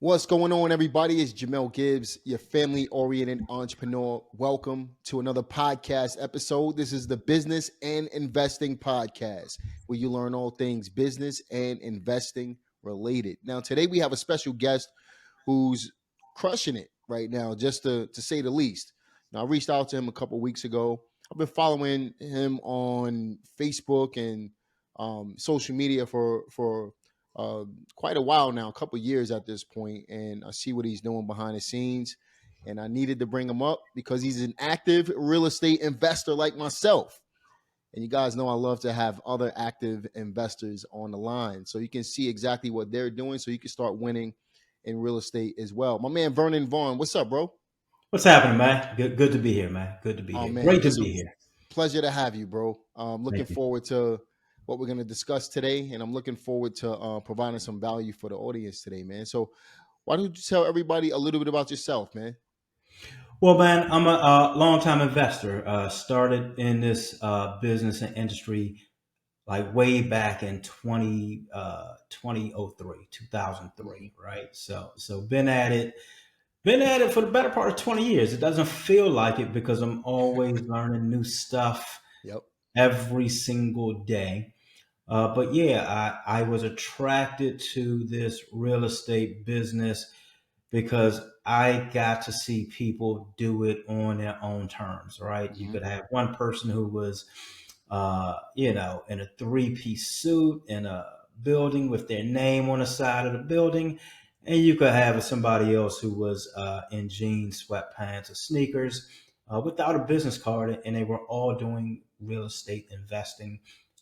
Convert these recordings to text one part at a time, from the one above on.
What's going on, everybody? It's Jamel Gibbs, your family oriented entrepreneur. Welcome to another podcast episode. This is the Business and Investing Podcast, where you learn all things business and investing related. Now, today we have a special guest who's crushing it right now, just to say the least. Now, I reached out to him a couple weeks ago. I've been following him on Facebook and social media for quite a while now, a couple years at this point, and I see what he's doing behind the scenes. And I needed to bring him up because he's an active real estate investor like myself. And you guys know I love to have other active investors on the line so you can see exactly what they're doing so you can start winning in real estate as well. My man Vernon Vaughn, what's up, bro? What's happening, man? Good to be here, man. Good to be Oh here. man, Great to it's a be here. pleasure to have you, bro. Looking Thank you. forward to what we're going to discuss today, and I'm looking forward to providing some value for the audience today, man. So, why don't you tell everybody a little bit about yourself, man? Well, man, I'm a long-time investor. Started in this business and industry like way back in 2003, right? So been at it for the better part of 20 years. It doesn't feel like it because I'm always learning new stuff Yep. every single day. But yeah, I was attracted to this real estate business because I got to see people do it on their own terms, right? You Mm-hmm. could have one person who was, in a three-piece suit in a building with their name on the side of the building. And you could have somebody else who was in jeans, sweatpants, or sneakers without a business card, and they were all doing real estate investing.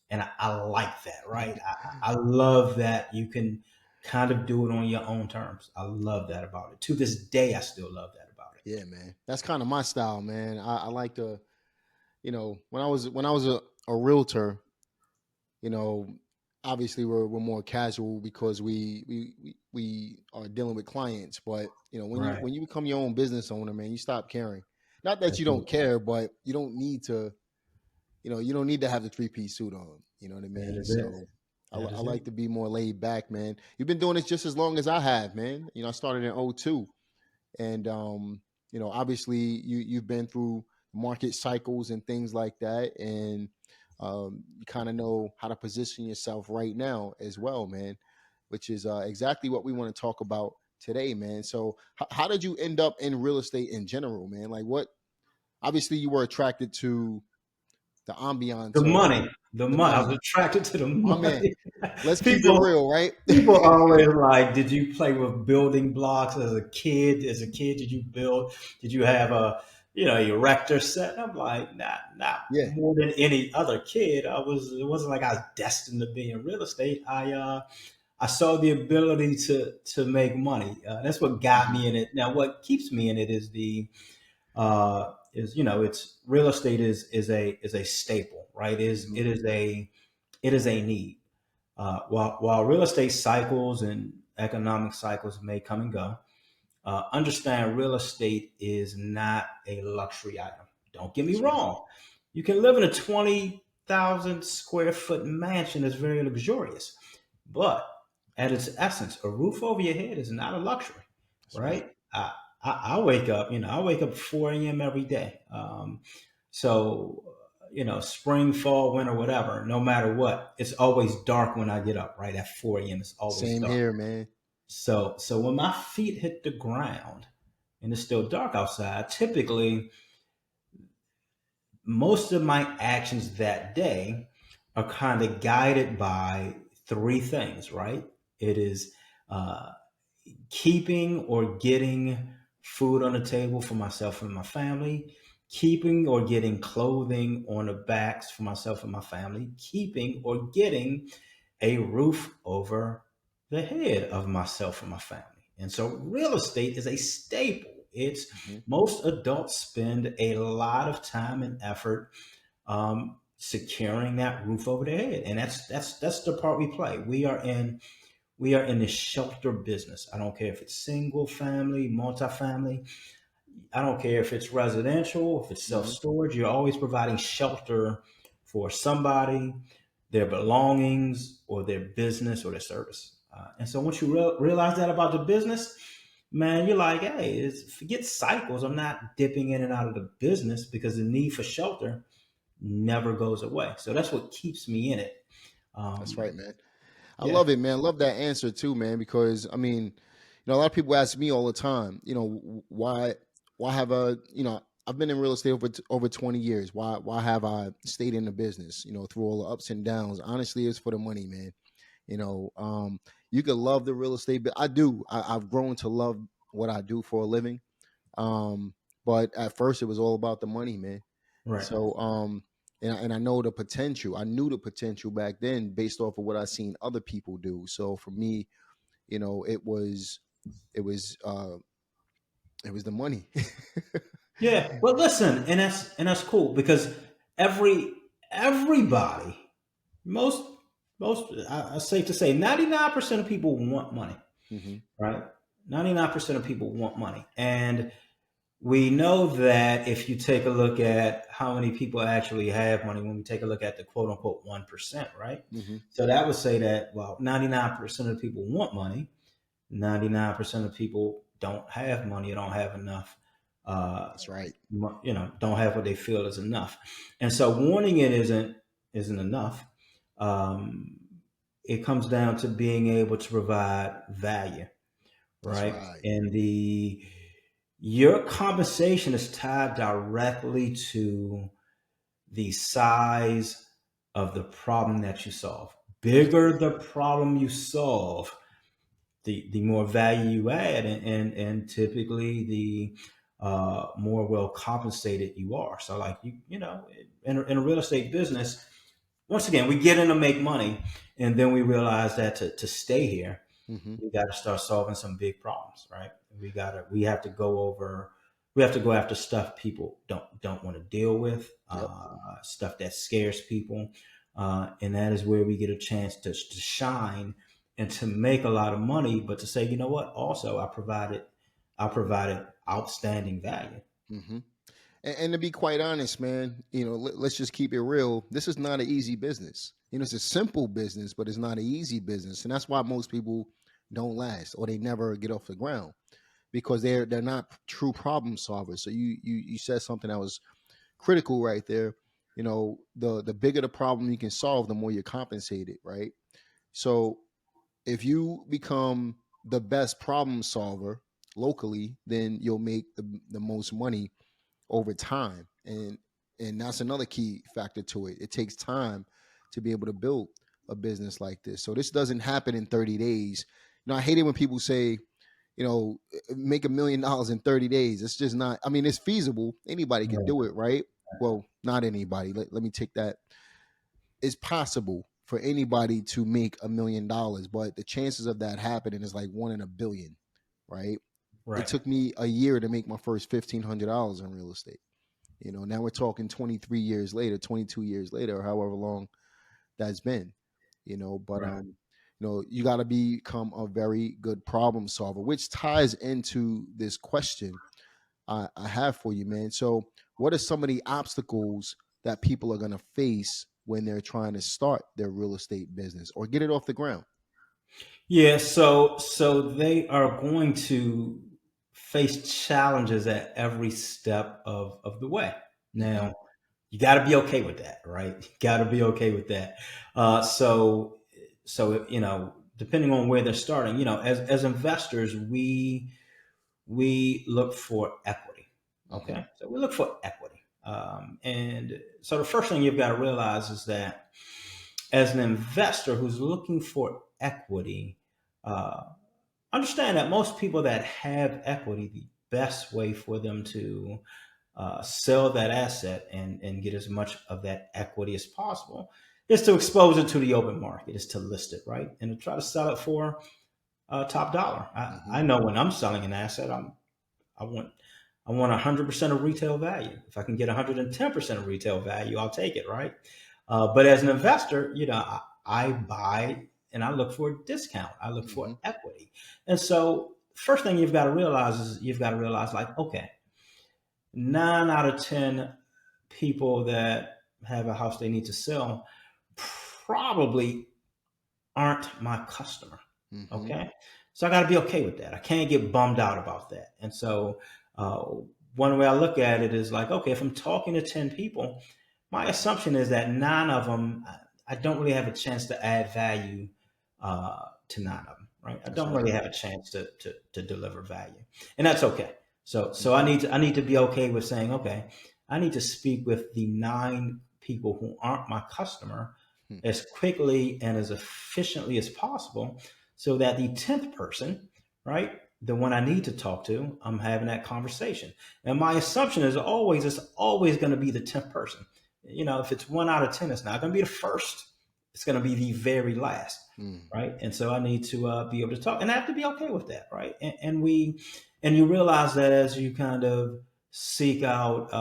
And I like that, right? I love that you can kind of do it on your own terms. I love that about it. To this day, I still love that about it. Yeah, man. That's kind of my style, man. I like to, when I was a realtor, you know, obviously we're more casual because we are dealing with clients. But when you Right. when you become your own business owner, man, you stop caring. Not that That's you it. don't care, but you don't need to. You don't need to have the three-piece suit on. You know what I That mean? is it. So That I is it. like to be more laid back, man. You've been doing this just as long as I have, man. I started in '02, and obviously you've been through market cycles and things like that, and you kind of know how to position yourself right now as well, man. Which is exactly what we want to talk about today, man. So, how did you end up in real estate in general, man? Like, what? Obviously, you were attracted to the The ambiance of money. The the money. I was money. attracted to the My man, money. let's keep it people real, right? people always like, did you play with building blocks as a kid? As a kid, did you build? Did you have a erector set? And I'm like, not Yeah. more than any other kid. It wasn't like I was destined to be in real estate. I saw the ability to make money. That's what got Hmm. me in it. Now, what keeps me in it is it's real estate is a staple, right? Is Hmm. it is a need. While real estate cycles and economic cycles may come and go, understand real estate is not a luxury item. Don't get me That's right. wrong. You can live in a 20,000 square foot mansion that's very luxurious, but at its essence, a roof over your head is not a luxury, That's right. right? I wake up, I wake up 4 a.m. every day. Spring, fall, winter, whatever, no matter what, it's always dark when I get up, right? At 4 a.m., it's always Same dark. here, man. So when my feet hit the ground and it's still dark outside, typically most of my actions that day are kind of guided by three things, right? It is uh, keeping or getting food on the table for myself and my family, keeping or getting clothing on the backs for myself and my family, keeping or getting a roof over the head of myself and my family. And so real estate is a staple. It's Hmm. most adults spend a lot of time and effort securing that roof over their head, and that's the part we play. We are in the shelter business. I don't care if it's single family, multifamily. I don't care if it's residential, if it's self Hmm. storage. You're always providing shelter for somebody, their belongings, or their business or their service. And so once you realize that about the business, man, you're like, hey, forget cycles. I'm not dipping in and out of the business because the need for shelter never goes away. So that's what keeps me in it. That's right, man. I Yeah, love it, man. I love that answer too, man, because I mean, a lot of people ask me all the time, why have I've been in real estate over 20 years. Why have I stayed in the business, through all the ups and downs? Honestly, it's for the money, man. You know, you could love the real estate, but I do. I've grown to love what I do for a living. Um, but at first it was all about the money, man. right. So, and I know the potential. I knew the potential back then based off of what I seen other people do. So for me, it was, it was the money. Yeah, but listen, and that's cool because everybody, most I safe to say, 99% of people want money, Hmm. right? 99% of people want money, and we know that if you take a look at how many people actually have money, when we take a look at the quote unquote 1%, right? Hmm. So that would say that, well, 99% of people want money, 99% of people don't have money or don't have enough, uh, That's right. don't have what they feel is enough. And so wanting it isn't enough. Um, it comes down to being able to provide value, That's right? right. And your compensation is tied directly to the size of the problem that you solve. That's Bigger the problem you solve, the more value you add, and typically the more well compensated you are. So like in a real estate business, once again we get in to make money, and then we realize that to stay here right. we got to start solving some big problems, right? We have to go over we have to go after stuff people don't want to deal with, Yep. stuff that scares people, and that is where we get a chance to shine and to make a lot of money. But to say, you know what, also I provided outstanding value. Hmm. And to be quite honest, man, let's just keep it real. This is not an easy business. It's a simple business, but it's not an easy business, and that's why most people don't last or they never get off the ground because they're not true problem solvers. So you said something that was critical right there. The bigger the problem you can solve, the more you're compensated, right? So if you become the best problem solver locally, then you'll make the most money over time. And that's another key factor to it. It takes time to be able to build a business like this. So this doesn't happen in 30 days. I hate it when people say, make $1 million in 30 days. It's just not, I mean, it's feasible. Anybody can Right. do it, right? Well, not anybody. Let me take that. It's possible for anybody to make $1 million, but the chances of that happening is like 1 in 1 billion, right? It Right. took me a year to make my first $1,500 in real estate. Now we're talking 23 years later, 22 years later, or however long that's been. But Right. you got to become a very good problem solver, which ties into this question I have for you, man. So, what are some of the obstacles that people are going to face when they're trying to start their real estate business or get it off the ground? Yeah, so they are going to face challenges at every step of the way. Hmm. Now, you got to be okay with that, right? You got to be okay with that. So depending on where they're starting, as investors, we look for equity. Hmm. Okay, so we look for equity, and so the first thing you've got to realize is that as an investor who's looking for equity, uh, understand that most people that have equity, the best way for them to sell that asset and get as much of that equity as possible is to expose it to the open market, is to list it, right? And to try to sell it for top dollar. I Hmm. know when I'm selling an asset, I want I want 100% of retail value. If I can get 110% of retail value, I'll take it, right? But as an investor, I buy and I look for a discount. I look for Hmm. equity. And so, first thing you've got to realize is you've got to realize, like, okay, 9 out of 10 people that have a house they need to sell probably aren't my customer. Mm-hmm. Okay. So I got to be okay with that. I can't get bummed out about that. And so, uh, one way I look at it is like, okay, if I'm talking to 10 people, my assumption is that nine of them, I don't really have a chance to add value to nine of them, right? I That's don't right. really have a chance to deliver value, and that's okay. So Mm-hmm. I need to be okay with saying, okay, I need to speak with the nine people who aren't my customer as quickly and as efficiently as possible, so that the 10th person, right, the one I need to talk to, I'm having that conversation. And my assumption is always, it's always going to be the 10th person. You know, if it's 1 out of 10, it's not going to be the first. It's going to be the very last, Mm. right? And so I need to be able to talk, and I have to be okay with that, right? And you realize that as you kind of seek out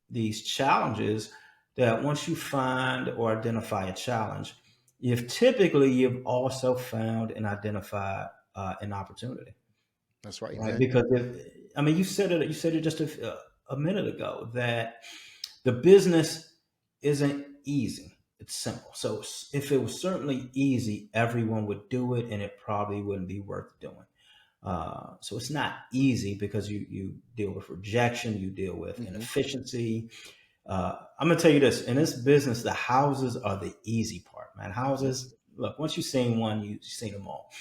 these challenges, that once you find or identify a challenge, you've also found and identified an opportunity, That's right, right? man. Because I mean, you said it just a minute ago that the business isn't easy. It's simple. So if it was certainly easy, everyone would do it, and it probably wouldn't be worth doing. So it's not easy because you deal with rejection, you deal with Mm-hmm. inefficiency. I'm gonna tell you this: in this business, the houses are the easy part, man. Yep. Houses, look, once you've seen one, you've seen them all.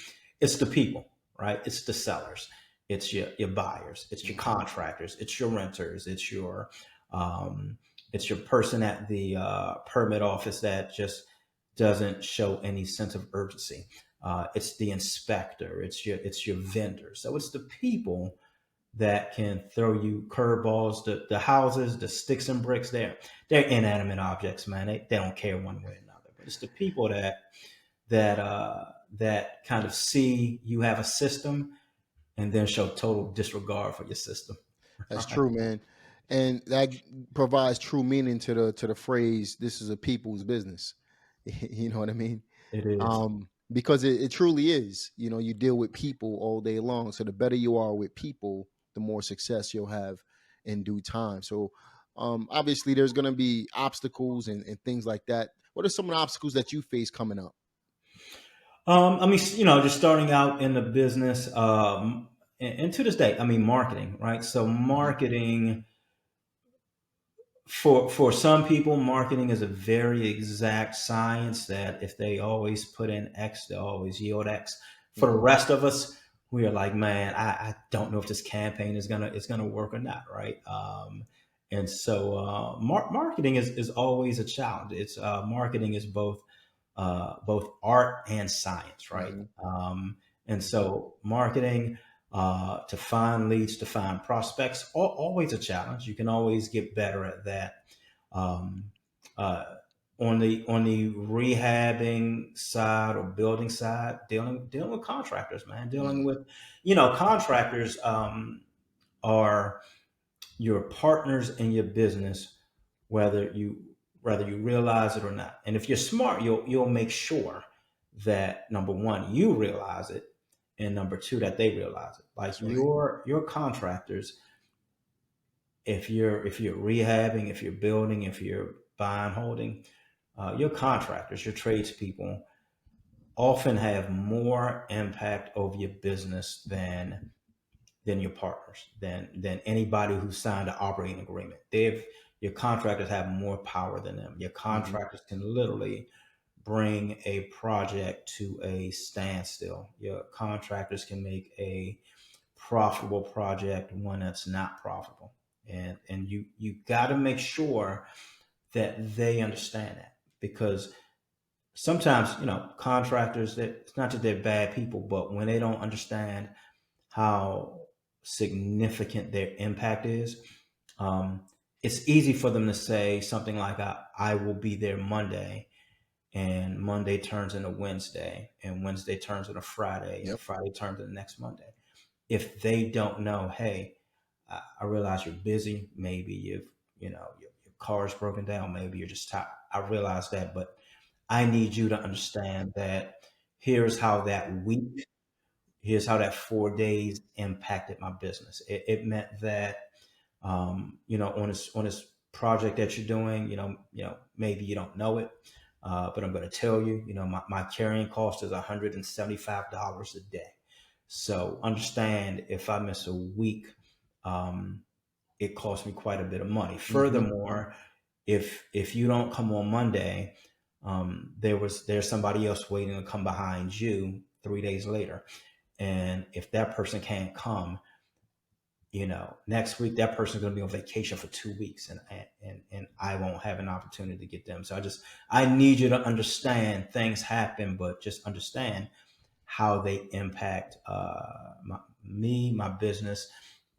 It's the people, right? It's the sellers, it's your buyers, it's your Mm-hmm. contractors, it's your renters, um, it's your person at the permit office that just doesn't show any sense of urgency. It's the inspector, it's your vendor. So it's the people that can throw you curveballs. The houses, the sticks and bricks, they're inanimate objects, man. They don't care one way or another. But it's the people that kind of see you have a system and then show total disregard for your system. That's Right? true, man. And that provides true meaning to the phrase "this is a people's business." You know what I mean? It is. Because it truly is. You know, you deal with people all day long. So the better you are with people, the more success you'll have in due time. So obviously there's gonna be obstacles and things like that. What are some of the obstacles that you face coming up? I mean, just starting out in the business, and to this day, I mean, marketing, right? So Hmm. marketing for some people, marketing is a very exact science that if they always put in X, they always yield X. For the Hmm. rest of us, we are like, man, I don't know if this campaign is gonna work or not, right? And so marketing is always a challenge. It's marketing is both art and science, right? Hmm. And so marketing to find leads, to find prospects, always a challenge. You can always get better at that. Um, uh, on the rehabbing side or building side, dealing with contractors, man, dealing Hmm. with contractors are your partners in your business, whether you realize it or not. And if you're smart, you'll make sure that number one, you realize it, and number two, that they realize it. Like That's right. your contractors, if you're rehabbing, if you're building, if you're buying, holding, your contractors, your tradespeople, often have more impact over your business than your partners, than anybody who signed an operating agreement. Your contractors have more power than them. Your Hmm. contractors can literally bring a project to a standstill. Your contractors can make a profitable project one that's not profitable. And you got to make sure that they understand that, because sometimes contractors, that it's not that they're bad people, but when they don't understand how significant their impact is, um, it's easy for them to say something like, I will be there Monday, and Monday turns into Wednesday, and Wednesday turns into Friday, and Yep. Friday turns into next Monday. If they don't know, hey, I realize you're busy. Maybe your car's broken down. Maybe you're just tired. I realize that, but I need you to understand that here's how that week, here's how that 4 days impacted my business. It meant that on this project that you're doing, maybe you don't know it, But I'm going to tell you, my carrying cost is $175 a day. So understand, if I miss a week, um, it costs me quite a bit of money. Mm-hmm. Furthermore, if you don't come on Monday, there's somebody else waiting to come behind you 3 days later. And if that person can't come, next week that person's going to be on vacation for 2 weeks, and I won't have an opportunity to get them. So I need you to understand, things happen, but just understand how they impact me, my business,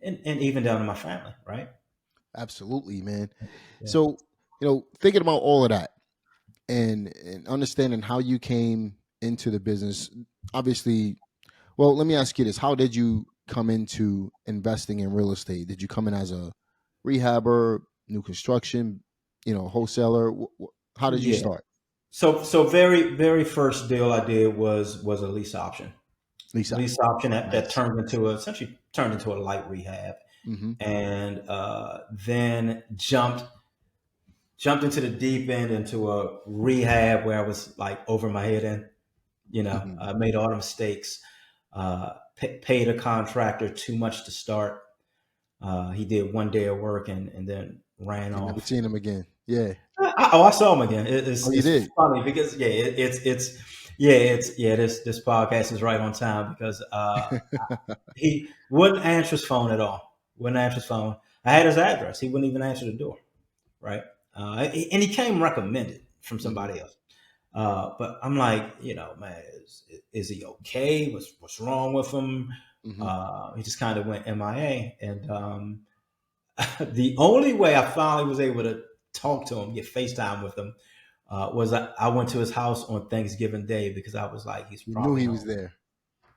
and even down to my family, right? Absolutely, man. Yeah. So, thinking about all of that and understanding how you came into the business, obviously, well, let me ask you this. How did you come into investing in real estate? Did you come in as a rehabber, new construction, wholesaler? How did you Yeah. start? So very very first deal I did was a lease option. Lisa. Lease option that Nice. essentially turned into a light rehab, Mm-hmm. and then jumped into the deep end into a rehab where I was like over my head in. Mm-hmm. I made all the mistakes. Paid a contractor too much to start. He did one day of work and then ran You never off. seen him again. Yeah. I saw him again. Oh, you It's did. funny because this podcast is right on time because he wouldn't answer his phone at all. Wouldn't answer his phone. I had his address. He wouldn't even answer the door. Right, and he came recommended from Mm-hmm. somebody else. But I'm like, man, is he okay? What's wrong with him? Mm-hmm. He just kind of went MIA, and the only way I finally was able to talk to him, get FaceTime with him, was I went to his house on Thanksgiving Day because I was like, he's You knew probably he was home. there.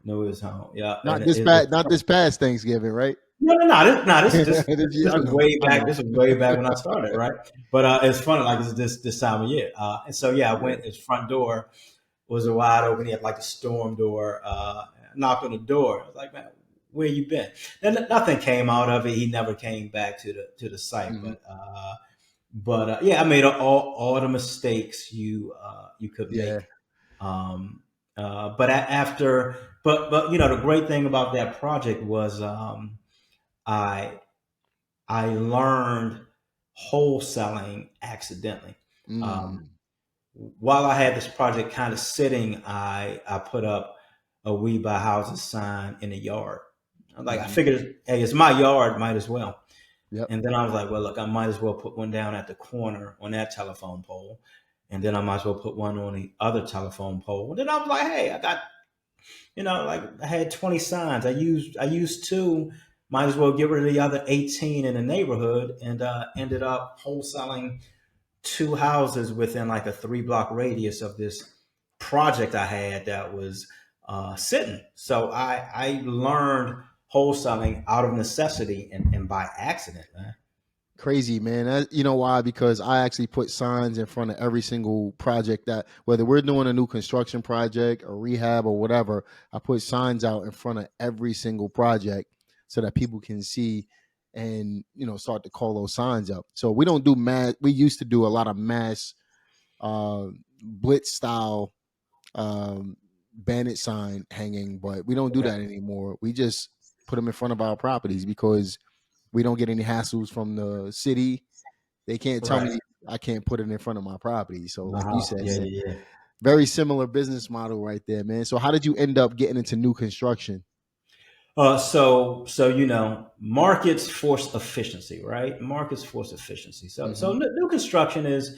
Knew he was home. Yeah, and Not this past. Not this past Thanksgiving, right? no. This year, This is no. way I back. know. This is way back when I started, right? But it's funny, like it's this time of year, and so yeah, I Yeah. went. His front door was wide open. He had like a storm door. Knocked on the door. I was like, man, where you been? Then nothing came out of it. He never came back to the site, Mm-hmm. but yeah, I made all the mistakes you could Yeah. make. Um, but after, but the great thing about that project was I I learned wholesaling accidentally. Um, Mm. while I had this project kind of sitting, I put up a "We Buy Houses" sign in the yard. I Mm-hmm. figured, hey, it's my yard, might as well. Yep. And then I was like, well, look, I might as well put one down at the corner on that telephone pole, and then I might as well put one on the other telephone pole. And then I was like, hey, I got, like I had 20 signs. I used two. Might as well get rid of the other 18 in the neighborhood, and ended up wholesaling two houses within like a 3 block radius of this project I had that was sitting. So I learned wholesaling out of necessity and by accident, man. Crazy, man. You know why? Because I actually put signs in front of every single project that, whether we're doing a new construction project or rehab or whatever, I put signs out in front of every single project so that people can see and start to call those signs up. So we don't do mass. We used to do a lot of mass uh, blitz style bandit sign hanging, but we don't do Okay. that anymore. We just put them in front of our properties because we don't get any hassles from the city. They can't tell Right. me I can't put it in front of my property. So, My like you house. said, Yeah, man, yeah, yeah. very similar business model right there, man. So, how did you end up getting into new construction? So markets force efficiency, right? Markets force efficiency. So Mm-hmm. new construction is,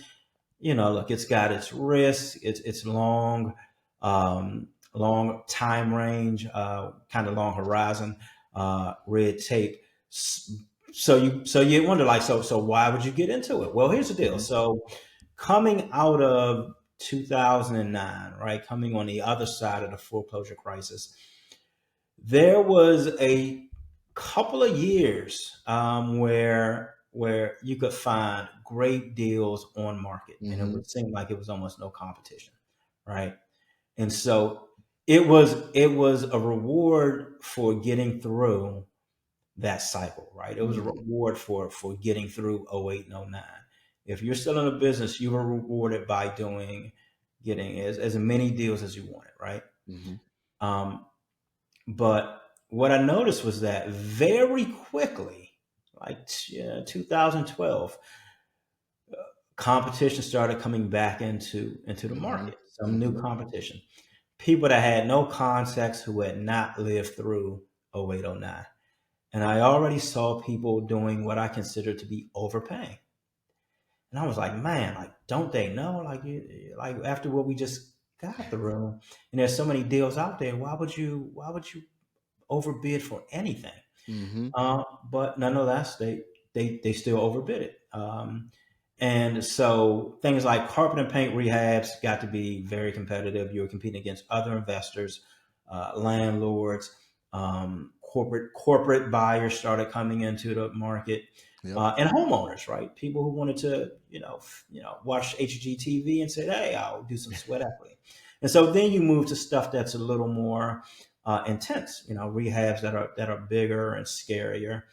look, it's got its risks, it's long time range, kind of long horizon, red tape. So you wonder, like, so why would you get into it? Well, here's the deal. Mm-hmm. So coming out of 2009, right, coming on the other side of the foreclosure crisis, there was a couple of years where you could find great deals on market, and it Mm-hmm. would seem like it was almost no competition, right? And so it was a reward for getting through that cycle, right? It was a Mm-hmm. reward for getting through '08 and '09. If you're still in a business, you were rewarded by getting as many deals as you wanted, right? Mm-hmm. Um, but what I noticed was that very quickly, like 2012, competition started coming back into the Mm-hmm. market. Some new Mm-hmm. competition, people that had no context, who had not lived through 0809. And I already saw people doing what I consider to be overpaying. And I was like, man, like, don't they know? Like after what we just got through, and there's so many deals out there. Why would you overbid for anything? Mm-hmm. But nonetheless, they still overbid it. And so things like carpet and paint rehabs got to be very competitive. You were competing against other investors, landlords, corporate buyers started coming into the market, Yep. and homeowners, right? People who wanted to, watch HGTV and said, "Hey, I'll do some sweat equity." And so then you move to stuff that's a little more intense, rehabs that are bigger and scarier.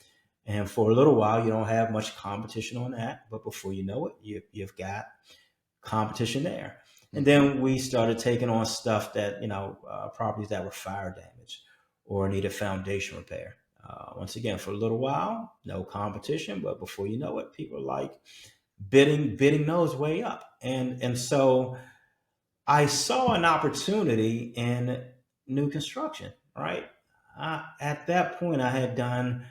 And for a little while, you don't have much competition on that, but before you know it, you've got competition there. And Mm-hmm. then we started taking on stuff that, properties that were fire damaged or needed foundation repair. Once again, for a little while, no competition, but before you know it, people are like bidding those way up. And so I saw an opportunity in new construction, right? At that point, I had done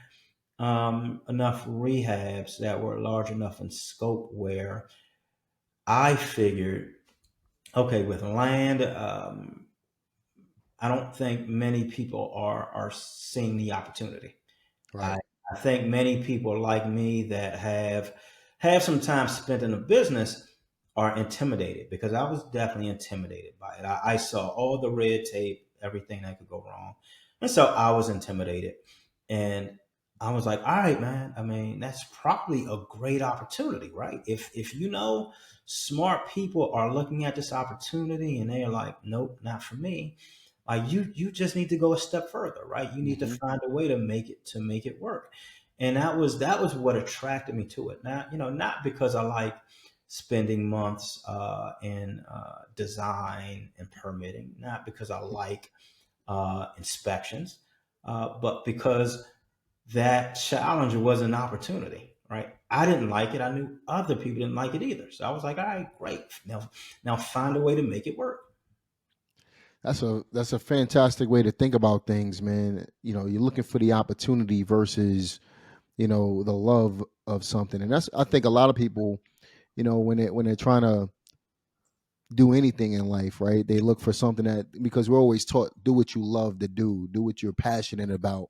enough rehabs that were large enough in scope where I figured, okay, with land, I don't think many people are seeing the opportunity. I, Right. I think many people like me that have some time spent in the business are intimidated, because I was definitely intimidated by it. I saw all the red tape, everything that could go wrong. And so I was intimidated. And I was like, all right, man, I mean, that's probably a great opportunity, right? If smart people are looking at this opportunity and they're like, nope, not for me, you just need to go a step further, right? You need to Mm-hmm. find a way to make it work. And that was what attracted me to it. Not because I like spending months in design and permitting, not because I like inspections, but because that challenge was an opportunity, right? I didn't like it. I knew other people didn't like it either. So I was like, all right, great. Now find a way to make it work. That's a fantastic way to think about things, man. You're looking for the opportunity versus, the love of something. And that's, I think, a lot of people, when they're trying to do anything in life, right? They look for something that, because we're always taught, do what you love to do what you're passionate about.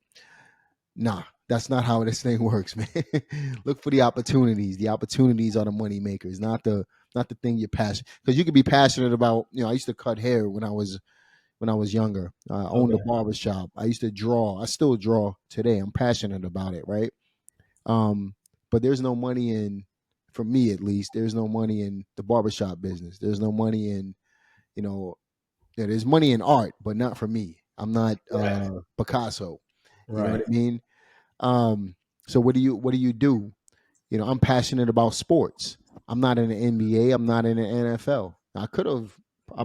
Nah, that's not how this thing works, man. Look for the opportunities. The opportunities are the money makers, not the thing you're passionate. Because you could be passionate about. I used to cut hair when I was younger. I owned a Okay. barber shop. I used to draw. I still draw today. I'm passionate about it, right? Um, but there's no money in, for me at least, there's no money in the barbershop business. There's no money in, you know, there's money in art, but not for me. I'm not Right. Picasso. You know what Right. I mean? Um, so what do you do? I'm passionate about sports. I'm not in the NBA. I'm not in the NFL. I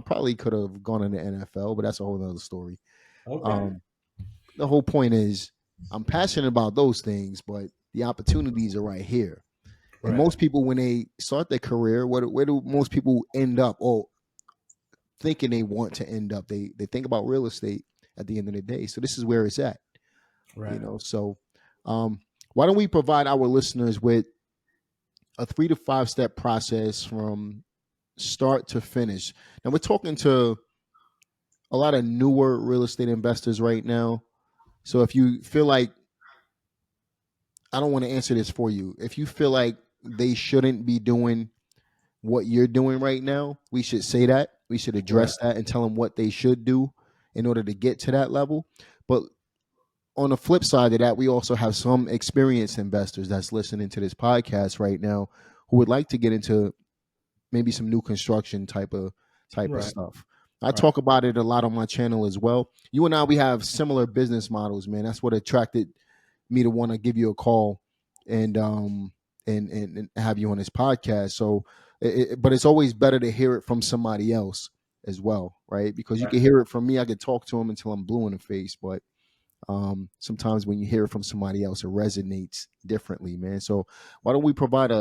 probably could have gone in the NFL, but that's a whole other story. Okay. Um, the whole point is I'm passionate about those things, but the opportunities are right here. And Right. most people, when they start their career, where do most people end up, or thinking they want to end up? They think about real estate at the end of the day. So this is where it's at. Right. So why don't we provide our listeners with a 3 to 5 step process from start to finish? Now we're talking to a lot of newer real estate investors right now. So if you feel like, I don't want to answer this for you. If you feel like they shouldn't be doing what you're doing right now, we should say that. We should Right. address that and tell them what they should do in order to get to that level. But on the flip side of that, we also have some experienced investors that's listening to this podcast right now who would like to get into maybe some new construction type of Right. stuff. I Right. talk about it a lot on my channel as well. You and I, we have similar business models, man. That's what attracted me to want to give you a call and and have you on this podcast. So, but it's always better to hear it from somebody else as well, right? Because you Right. can hear it from me. I could talk to him until I'm blue in the face, but sometimes when you hear it from somebody else, it resonates differently, man. So why don't we provide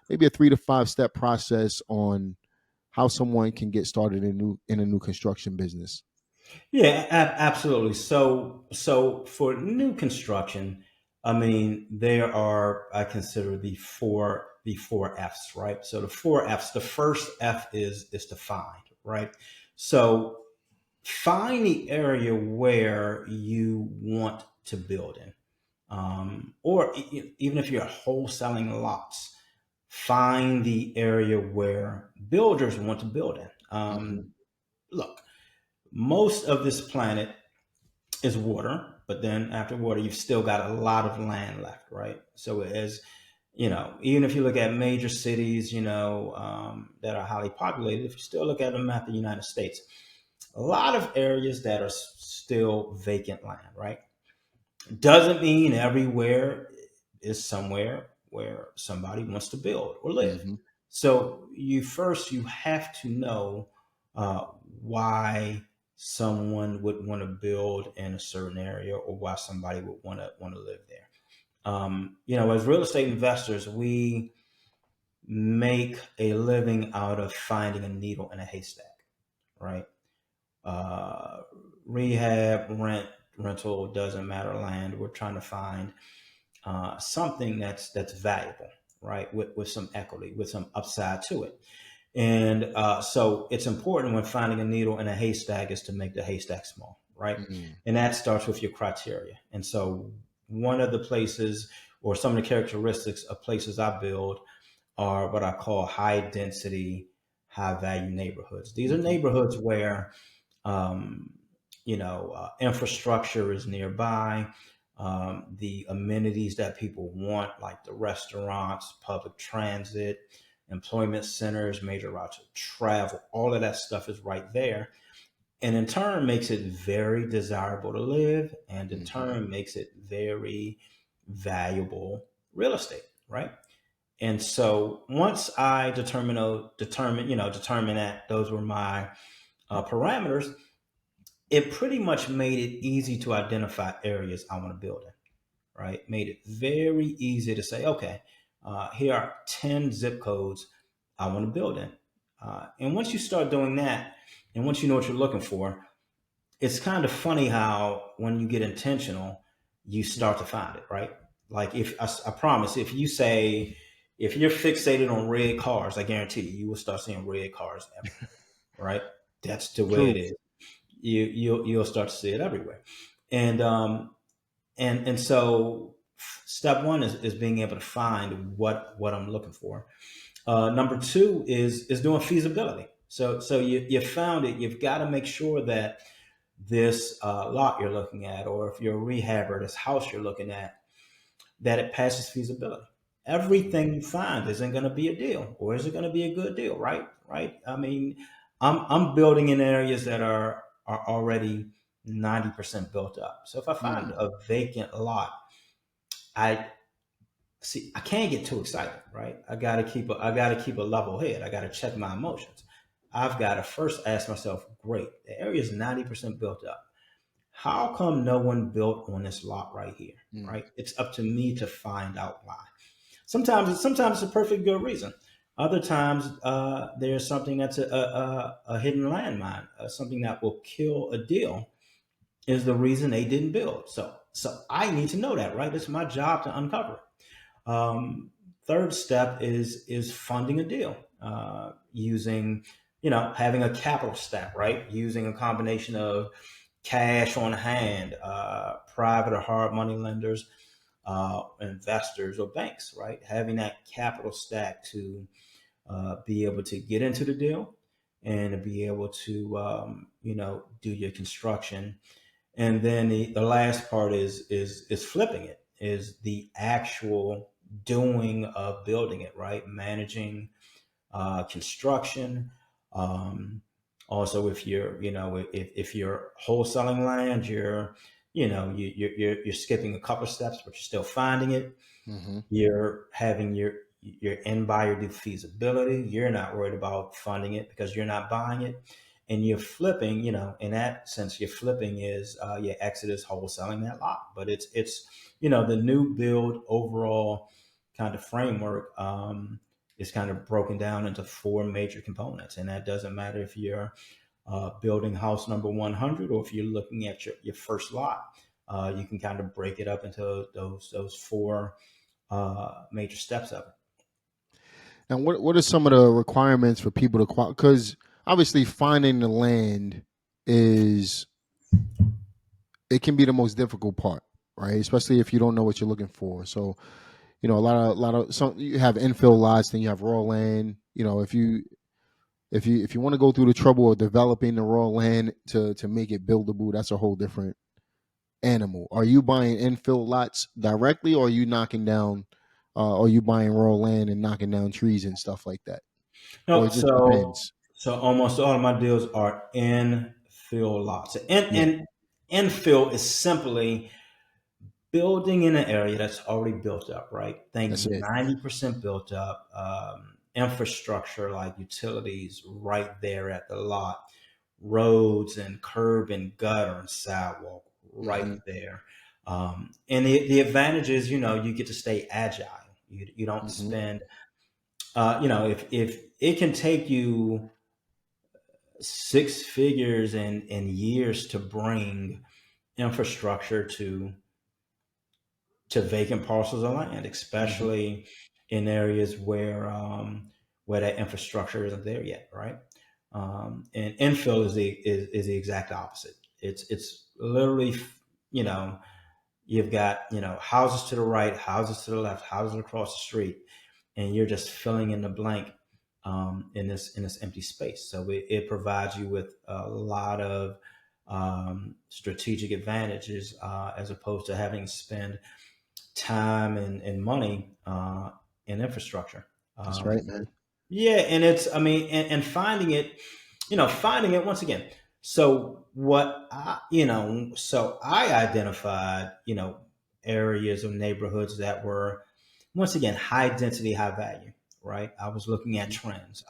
maybe a 3 to 5 step process on how someone can get started in a new construction business? Yeah, absolutely. So for new construction, I mean, there are, I consider the four F's, right? So the four F's. The first F is to find, right? So find the area where you want to build in, or even if you're wholesaling lots, find the area where builders want to build in. Hmm. Look, most of this planet is water, but then after water, you've still got a lot of land left, right? So as even if you look at major cities, that are highly populated, if you still look at the map of the United States, a lot of areas that are still vacant land, right? Doesn't mean everywhere is somewhere where somebody wants to build or live. Hmm. So you have to know uh, why someone would want to build in a certain area or why somebody would want to live there. As real estate investors, we make a living out of finding a needle in a haystack, right? Uh, Rehab, rental, doesn't matter. Land. We're trying to find something that's valuable, right? With some equity, with some upside to it. And so it's important when finding a needle in a haystack is to make the haystack small, right? Hmm. And that starts with your criteria. And so one of the places or some of the characteristics of places I build are what I call high density, high value neighborhoods. These are Hmm. neighborhoods where infrastructure is nearby. The amenities that people want, like the restaurants, public transit, employment centers, major routes of travel, all of that stuff is right there. And in turn makes it very desirable to live, and in Hmm. turn makes it very valuable real estate, right? And so once I determine that those were my parameters, it pretty much made it easy to identify areas I want to build in, right? Made it very easy to say, okay, here are 10 zip codes I want to build in. And once you start doing that, and once you know what you're looking for, it's kind of funny how when you get intentional, you start to find it, right? Like I promise, if you're fixated on red cars, I guarantee you will start seeing red cars everywhere, right? That's the way it True. is. You'll start to see it everywhere, and so step one is being able to find what I'm looking for. Number two is doing feasibility. So you found it. You've got to make sure that this lot you're looking at, or if you're a rehabber, this house you're looking at, that it passes feasibility. Everything you find isn't going to be a deal, or is it going to be a good deal, right? Right. I mean, I'm building in areas that are already 90% built up. So if I find Mm. a vacant lot, I I can't get too excited, right? I gotta keep a level head. I gotta check my emotions. I've got to first ask myself, great, the area is 90% built up. How come no one built on this lot right here? Mm. Right? It's up to me to find out why. Sometimes it's a perfect good reason. Other times there's something that's a hidden landmine, something that will kill a deal is the reason they didn't build. So I need to know that, right? It's my job to uncover it. Third step is funding a deal using having a capital stack, right? Using a combination of cash on hand, private or hard money lenders, investors or banks, right? Having that capital stack to be able to get into the deal and to be able to do your construction. And then the last part is flipping it, is the actual doing of building it, right? Managing construction. Um, Also, if if you're wholesaling land, you're skipping a couple steps, but you're still finding it. Hmm. You're having your end buyer do feasibility. You're not worried about funding it because you're not buying it, and you're flipping. In that sense, your flipping is your exit is wholesaling that lot. But it's the new build overall kind of framework is kind of broken down into four major components, and that doesn't matter if you're building house number 100 or if you're looking at your first lot. You can kind of break it up into those four major steps of it. And what are some of the requirements for people to qualify? Because obviously, finding the land is it can be the most difficult part, right? Especially if you don't know what you're looking for. So, a lot of some you have infill lots, then you have raw land. If you want to go through the trouble of developing the raw land to make it buildable, that's a whole different animal. Are you buying infill lots directly, or are you knocking down? Are you buying raw land and knocking down trees and stuff like that? Or No, it just so depends. so almost all of my deals are infill lots. Yeah, And infill is simply building in an area that's already built up, right? Think that's it. 90% built up, infrastructure like utilities right there at the lot, roads and curb and gutter and sidewalk right Hmm. there. And the advantage is, you get to stay agile. You don't Hmm. spend, if it can take you six figures and years to bring infrastructure to vacant parcels of land, Hmm. especially in areas where that infrastructure isn't there yet, right? And infill is the exact opposite. It's literally, you know, you've got houses to the right, houses to the left, houses across the street, and you're just filling in the blank in this empty space. So it provides you with a lot of strategic advantages as opposed to having to spend time and money in infrastructure. That's right, man. Yeah, and it's I mean, and finding it once again. So I identified areas of neighborhoods that were once again high density, high value. Right, I was looking at Hmm. trends.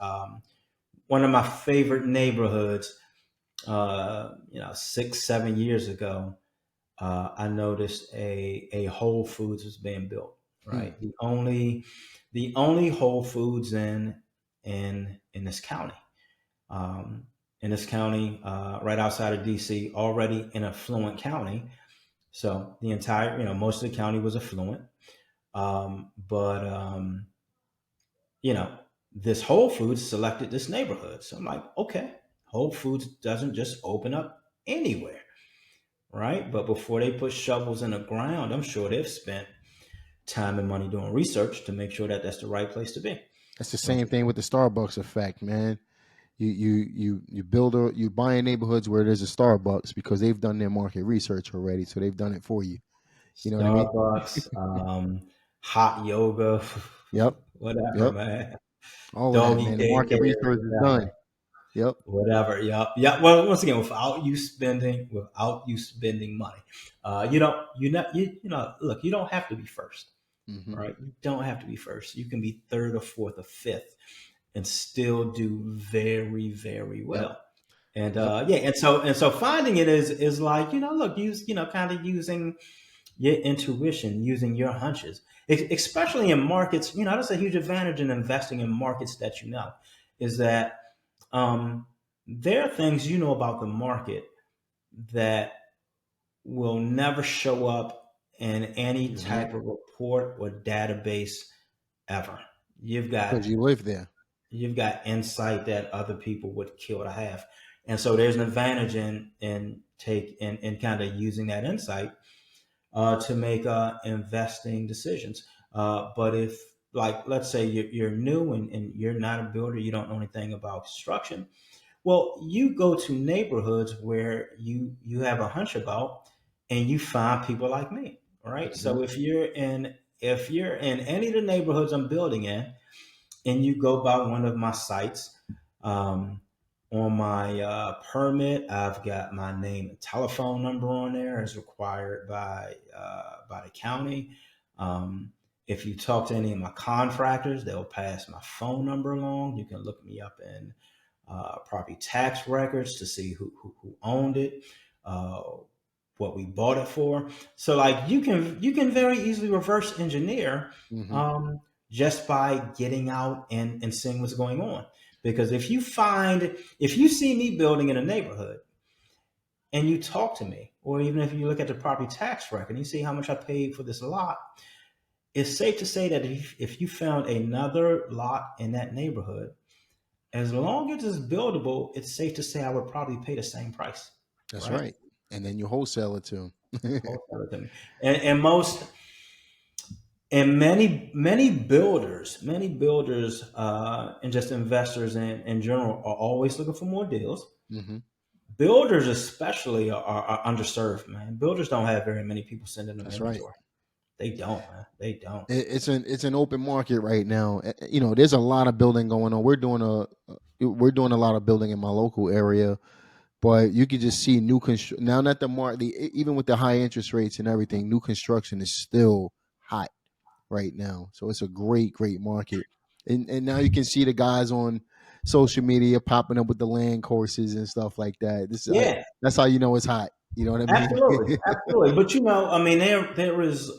One of my favorite neighborhoods, 6 7 years ago, I noticed a Whole Foods was being built. Hmm. Right, the only Whole Foods in this county. Um, in this county, right outside of DC, already an affluent county. So the entire, most of the county was affluent. But you know, this Whole Foods selected this neighborhood. So I'm like, okay, Whole Foods doesn't just open up anywhere, right? But before they put shovels in the ground, I'm sure they've spent time and money doing research to make sure that that's the right place to be. That's the Once same thing again, with the Starbucks effect, man. You buy in neighborhoods where there's a Starbucks because they've done their market research already, so they've done it for you. You know what I mean? Starbucks, hot yoga, Yep. whatever, Yep. man. All of that, Doggy man. The market daycare, research is done. whatever. Yep. Whatever. Yep. Yeah. Well, once again, without you spending money, you don't. You not. You know. Look, you don't have to be first, Hmm. right? You don't have to be first. You can be third or fourth or fifth, and still do very, very Yep. well. And Yep. yeah, and so finding it is like look, use kind of using your intuition, using your hunches, especially in markets. That's a huge advantage in investing in markets that is that um, there are things about the market that will never show up in any Hmm. type of report or database ever. You've got Because you live there. you've got insight that other people would kill to have, and so there's an advantage in kind of using that insight to make investing decisions. But if, like, let's say you're new and you're not a builder, you don't know anything about construction. Well, you go to neighborhoods where you have a hunch about, and you find people like me. All right. Hmm. So if you're in any of the neighborhoods I'm building in, and you go by one of my sites, um, on my permit, I've got my name and telephone number on there as required by the county. Um, If you talk to any of my contractors, they'll pass my phone number along. You can look me up in property tax records to see who owned it, uh, what we bought it for. So like you can very easily reverse engineer Mm-hmm. um, just by getting out and seeing what's going on. Because if you see me building in a neighborhood and you talk to me, or even if you look at the property tax record and you see how much I paid for this lot, it's safe to say that if you found another lot in that neighborhood, as long as it's buildable, it's safe to say I would probably pay the same price, That's right? right. And then you wholesale it to them. Wholesale them. And most and many builders and just investors in general are always looking for more deals. Mm-hmm. Builders especially are underserved, man. Builders don't have very many people sending them That's right. inventory. They don't, man. They don't. It's an open market right now. There's a lot of building going on. We're doing a lot of building in my local area, but you could just see new construction now. That the market, even with the high interest rates and everything, new construction is still hot right now. So it's a great market, and now you can see the guys on social media popping up with the land courses and stuff like that. Yeah, That's how you know it's hot. You know what I mean? absolutely, absolutely. But I mean, there is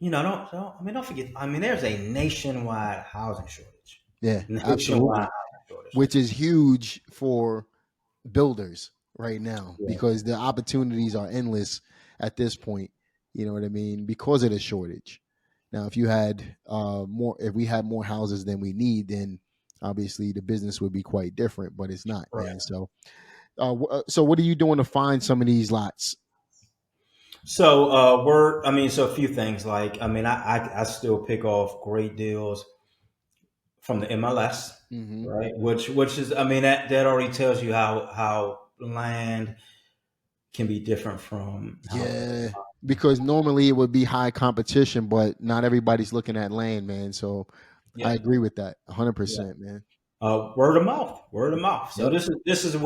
don't forget. I mean, there's a nationwide housing shortage. Yeah, Nationwide absolutely. housing shortage. Which is huge for builders right now Yeah, because the opportunities are endless at this point. You know what I mean? Because of the shortage. Now, if we had more houses than we need, then obviously the business would be quite different. But it's not, right. man. So what are you doing to find some of these lots? So so a few things. Like, I mean, I still pick off great deals from the MLS, Hmm. right? Which is, I mean, that already tells you how land can be different from how. Yeah, because normally it would be high competition, but not everybody's looking at land, man. So I Yeah, agree with that, yeah. 100%, man. Word of mouth, word of mouth. So Yep. this is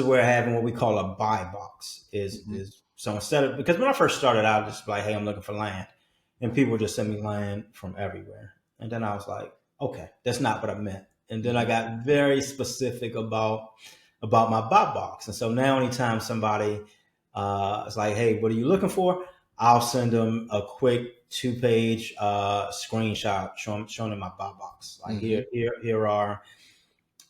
where having what we call a buy box Hmm. is. So instead of, because when I first started out, just like, hey, I'm looking for land, and people would just send me land from everywhere, and then I was like, okay, that's not what I meant, and then I Hmm. got very specific about my buy box, and so now anytime somebody is like, hey, what are you looking for? I'll send them a quick 2-page screenshot showing them my buy box. Like, Hmm. here are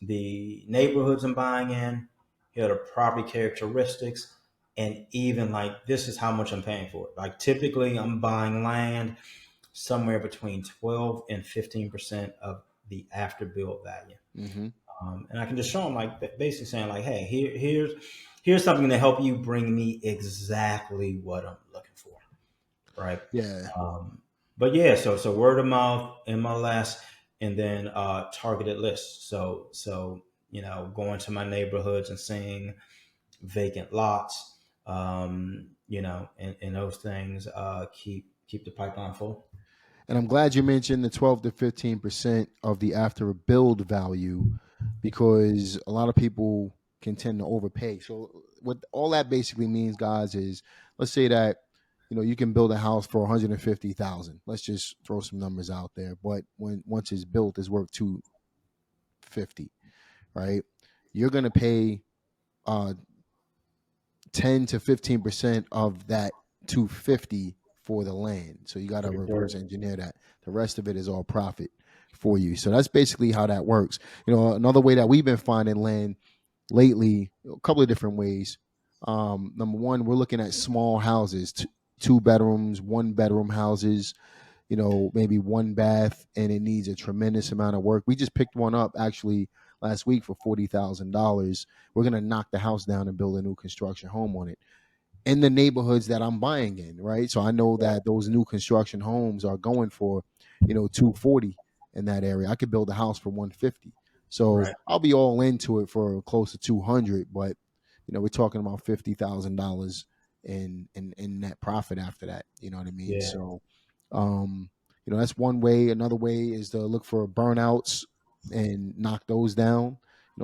the neighborhoods I'm buying in. Here are the property characteristics, and even like this is how much I'm paying for it. Like typically, I'm buying land somewhere between 12 and 15% of the after build value. Hmm. And I can just show them like basically saying like, hey, here's something to help you bring me exactly what I'm looking for, right? Yeah. Um, but yeah, so word of mouth, MLS, and then targeted lists. So going to my neighborhoods and seeing vacant lots, and those things keep the pipeline full. And I'm glad you mentioned the 12 to 15% of the after build value because a lot of people can tend to overpay. So what all that basically means, guys, is let's say that you can build a house for 150,000. Let's just throw some numbers out there. But once it's built, it's worth 250, right? You're gonna pay uh 10 to 15% of that 250 for the land. So you got to For the reverse dirt. engineer that. The rest of it is all profit for you. So that's basically how that works. Another way that we've been finding land lately, a couple of different ways. Number one, we're looking at small houses, 2 bedrooms, 1 bedroom houses, maybe one bath, and it needs a tremendous amount of work. We just picked one up actually last week for $40,000. We're gonna knock the house down and build a new construction home on it in the neighborhoods that I'm buying in, right? So I know that those new construction homes are going for, 240 in that area. I could build a house for 150. So Right. I'll be all into it for close to 200, but we're talking about $50,000 in net profit after that. You know what I mean? Yeah. So that's one way. Another way is to look for burnouts and knock those down.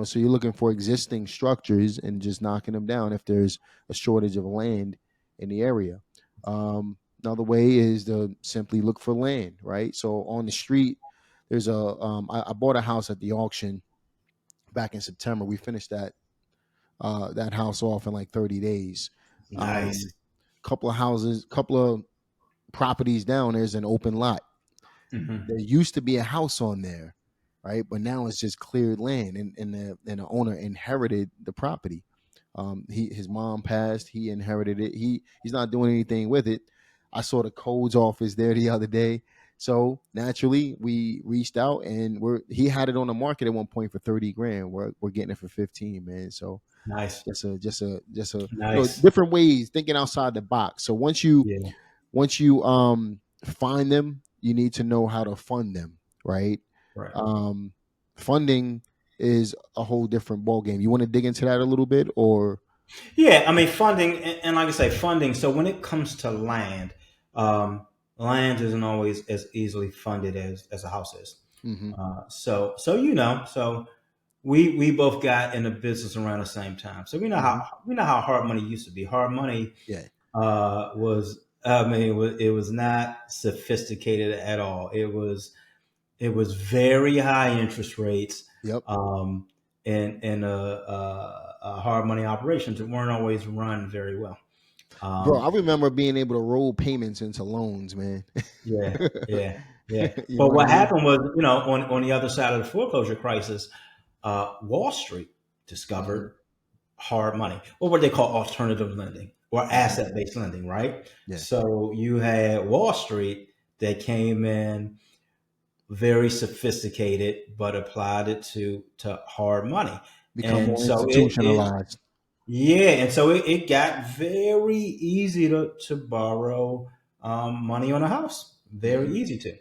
So you're looking for existing structures and just knocking them down if there's a shortage of land in the area. Another way is to simply look for land, right? So on the street, there's I bought a house at the auction back in September. We finished that house off in like 30 days. Nice. Couple of houses, couple of properties down, there's an open lot. Hmm. There used to be a house on there, right? But now it's just cleared land, and the owner inherited the property. His mom passed. He inherited it. He's not doing anything with it. I saw the codes office there the other day, so naturally we reached out, and he had it on the market at one point for 30 grand. We're getting it for 15, man. So Nice. just a Nice. different ways thinking outside the box. So Yeah. once you find them, you need to know how to fund them, right? Right. Um, Funding is a whole different ball game. You want to dig into that a little bit, or Yeah, I mean funding, and like I say, funding. So when it comes to land, um, land isn't always as easily funded as a house is. mm-hmm, So we both got in the business around the same time. So mm-hmm, we know how hard money used to be. Hard money yeah, was, I mean, it was not sophisticated at all. It was very high interest rates, yep, um, and hard money operations that weren't always run very well. bro. Um, I remember being able to roll payments into loans, man. yeah, yeah, yeah. You know But what I what mean? happened was, on the other side of the foreclosure crisis, Wall Street Mm-hmm, discovered hard money, or what they call alternative lending or mm-hmm, asset based lending, right? yeah, So you had Wall Street that came in very sophisticated, but applied it to hard money. become And more so it institutionalized. yeah, and so it got very easy to borrow money on a house. Very Mm-hmm, easy to,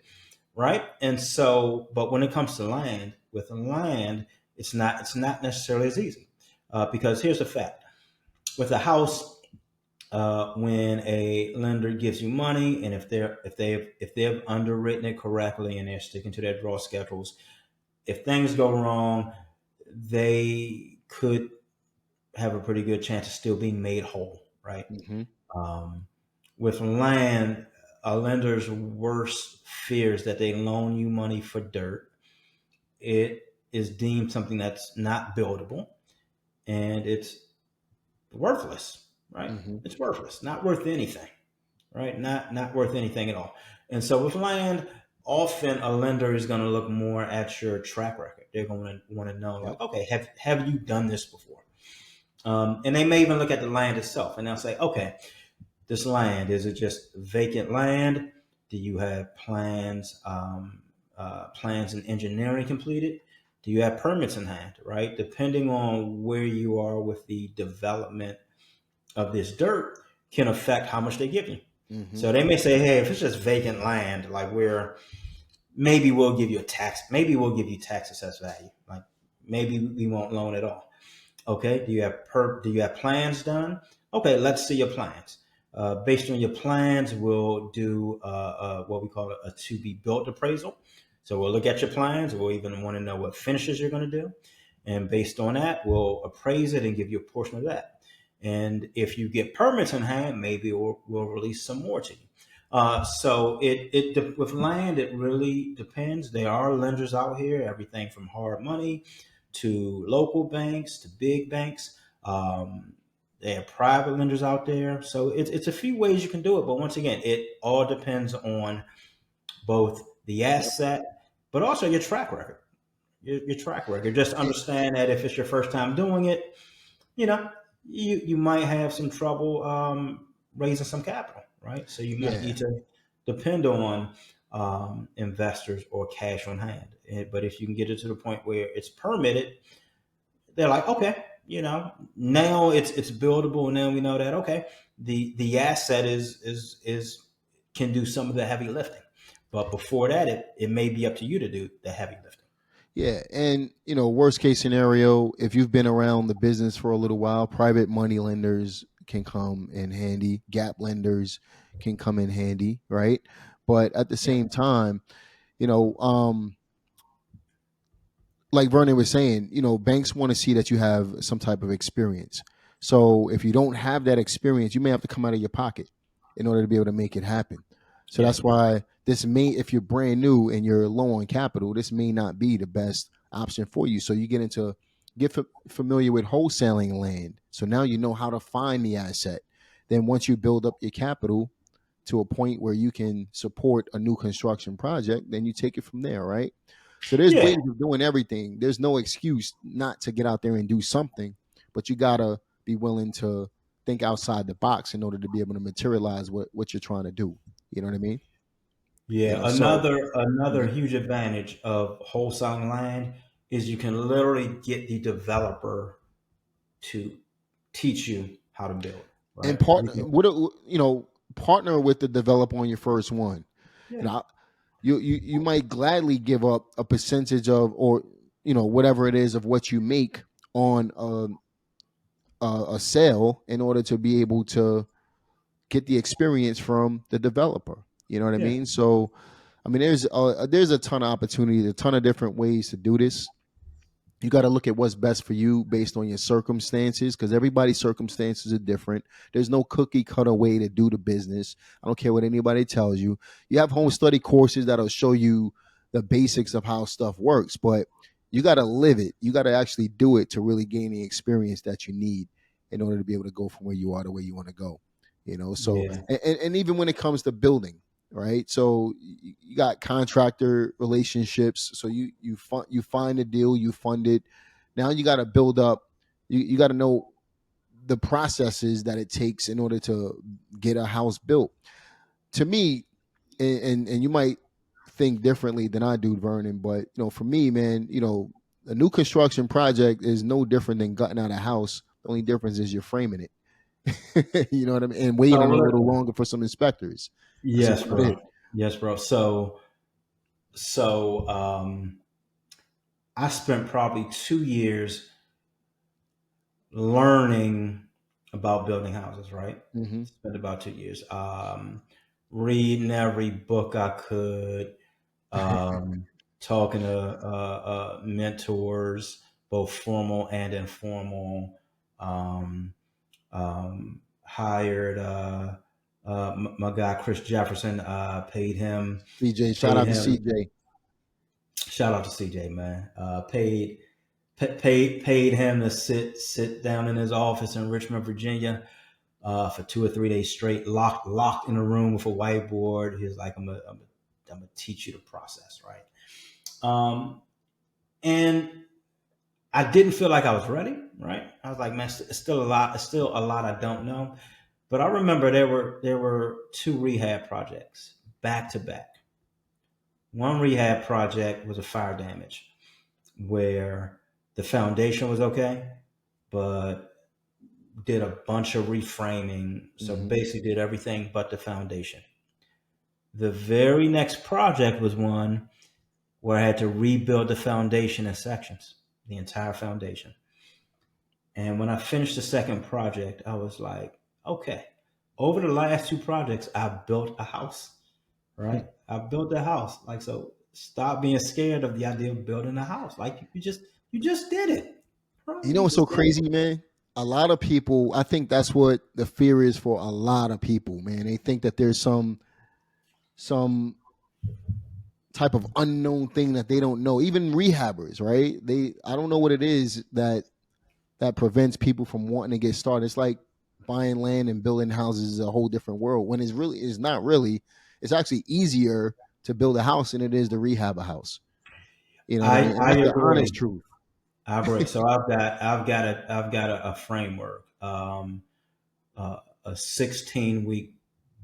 right? And so, but when it comes to land, with land, it's not necessarily as easy because here's the fact: with a house, when a lender gives you money, and if they've underwritten it correctly and they're sticking to their draw schedules, if things go wrong, they could have a pretty good chance of still being made whole, right? mm-hmm, Um, with land, a lender's worst fear is that they loan you money for dirt. It is deemed something that's not buildable, and it's worthless, right? mm-hmm, It's worthless, not worth anything, right? Not worth anything at all. And so with land, often a lender is going to look more at your track record. They're going to want to know, yep, like, okay, have you done this before? And they may even look at the land itself, and they'll say, okay, this land, is it just vacant land? Do you have plans and engineering completed? Do you have permits in hand? Right, depending on where you are with the development of this dirt, can affect how much they give you. mm-hmm, So they may say, hey, if it's just vacant land, like where maybe we'll give you maybe we'll give you tax assessed value. Like maybe we won't loan at all. Okay. Do you have plans done? Okay, let's see your plans. Based on your plans, we'll do what we call a to be built appraisal. So we'll look at your plans. We'll even want to know what finishes you're going to do, and based on that, we'll appraise it and give you a portion of that. And if you get permits in hand, maybe we'll release some more to you. So with land, it really depends. There are lenders out here, everything from hard money to local banks to big banks. There are private lenders out there. So it's a few ways you can do it. But once again, it all depends on both the yep, asset, but also your track record. Your track record. Just understand that if it's your first time doing it, you know, you might have some trouble raising some capital, right? So you might yeah, need to depend on investors or cash on hand. But if you can get it to the point where it's permitted, they're like, okay, now it's buildable, and then we know that okay, the asset is can do some of the heavy lifting, but before that, it may be up to you to do the heavy lifting. yeah. And worst case scenario, if you've been around the business for a little while, private money lenders can come in handy. Gap lenders can come in handy, right? But at the Yeah, same time, you know, um, like Vernon was saying, banks want to see that you have some type of experience. So if you don't have that experience, you may have to come out of your pocket. in order to be able to make it happen. So Yeah. that's why this may, if you're brand new and you're low on capital, this may not be the best option for you. So you get familiar with wholesaling land. So now you know how to find the asset. Then once you build up your capital to a point where you can support a new construction project, then you take it from there, right? So there's Yeah. ways of doing everything. There's no excuse not to get out there and do something, but you gotta be willing to think outside the box in order to be able to materialize what you're trying to do. You know what I mean? Yeah. So Another mhm. huge advantage of wholesaling land is you can literally get the developer to teach you how to build. And Right. You partner can, partner with the developer on your first one. You yeah. know, you might gladly give up a percentage of, or whatever it is of what you make on a sale in order to be able to get the experience from the developer. You know what I Yeah. mean? So, I mean, there's a ton of opportunities, a ton of different ways to do this. You got to look at what's best for you based on your circumstances, because everybody's circumstances are different. There's no cookie cutter way to do the business. I don't care what anybody tells you. You have home study courses that'll show you the basics of how stuff works, but you got to live it. You got to actually do it to really gain the experience that you need in order to be able to go from where you are to where you want to go. So Yeah. and even when it comes to building, right? So you got contractor relationships. So you find a deal, you fund it. Now you got to build up. You got to know the processes that it takes in order to get a house built. To me, and you might think differently than I do, Vernon, but for me, man, a new construction project is no different than gutting out a house. The only difference is you're framing it. You know what I mean? And waiting So a little listen. longer for some inspectors. That's Yes, about it. bro. Yes, bro. So I spent probably 2 years learning about building houses, right? Hmm. Spent about 2 years. Reading every book I could, um, talking to mentors, both formal and informal. Um, Hired my guy Chris Jefferson. CJ, shout Paid out to him. CJ. Shout out to CJ, man. Paid him to sit down in his office in Richmond, Virginia, for 2 or 3 days straight, locked in a room with a whiteboard. He was like, I'm gonna teach you the process, right? And I didn't feel like I was ready, right? I was like, man, it's still a lot. It's still a lot I don't know. But I remember there were two rehab projects back to back. One rehab project was a fire damage where the foundation was okay, but did a bunch of reframing. So Hmm. basically did everything but the foundation. The very next project was one where I had to rebuild the foundation in sections, the entire foundation. And when I finished the second project, I was like, okay, over the last two projects, I built a house, right? I built a house. Like, so stop being scared of the idea of building a house. Like you just did it. Right? You know You what's so just did it. crazy, man? A lot of people, I think that's what the fear is for a lot of people, man. They think that there's some type of unknown thing that they don't know. Even rehabbers, right? I don't know what it is that prevents people from wanting to get started. It's like buying land and building houses is a whole different world. When it's not really. It's actually easier to build a house than it is to rehab a house. You know what I mean? And I that's the agree. honest truth. I agree. So I've got a framework, a 16-week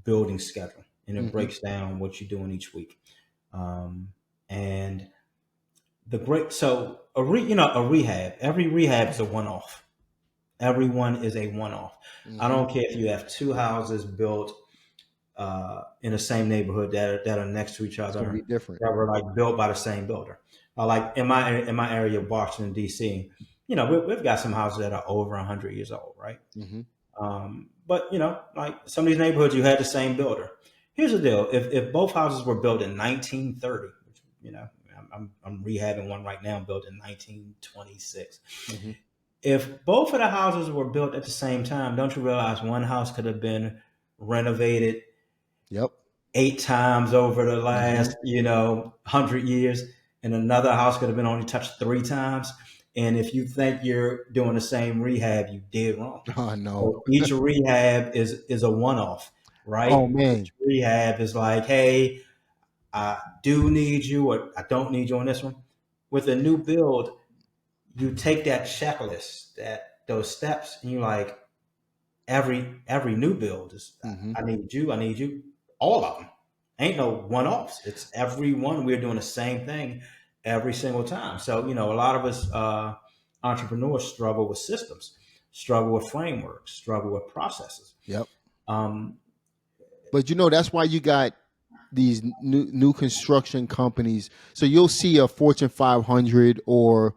building schedule, and it Hmm. breaks down what you're doing each week. And the great so a rehab, every rehab is a one-off. Everyone is a one-off. I Hmm. don't care if you have two houses built in the same neighborhood that are next to each It's going to be other, different. that were like built by the same builder. Like in my area of Washington D.C., we've got some houses that are over 100 years old, right? Hmm. But like some of these neighborhoods, you had the same builder. Here's the deal: if both houses were built in 1930, which I'm rehabbing one right now built in 1926. Hmm. If both of the houses were built at the same time, don't you realize one house could have been renovated Yep. 8 times over the Hmm. last 100 years, and another house could have been only touched 3 times. And if you think you're doing the same rehab, you did wrong. Oh no. So each rehab is a one-off, Oh right? man. Each rehab is like, hey, I do need you, or I don't need you on this one. With a new build, you take that checklist, those steps, and you like, every new build is, Hmm. I need you, all of them. Ain't no one offs. It's every one. We're doing the same thing every single time. So a lot of us entrepreneurs struggle with systems, struggle with frameworks, struggle with processes. Yep. Um, But that's why you got these new construction companies. So you'll see a Fortune 500 or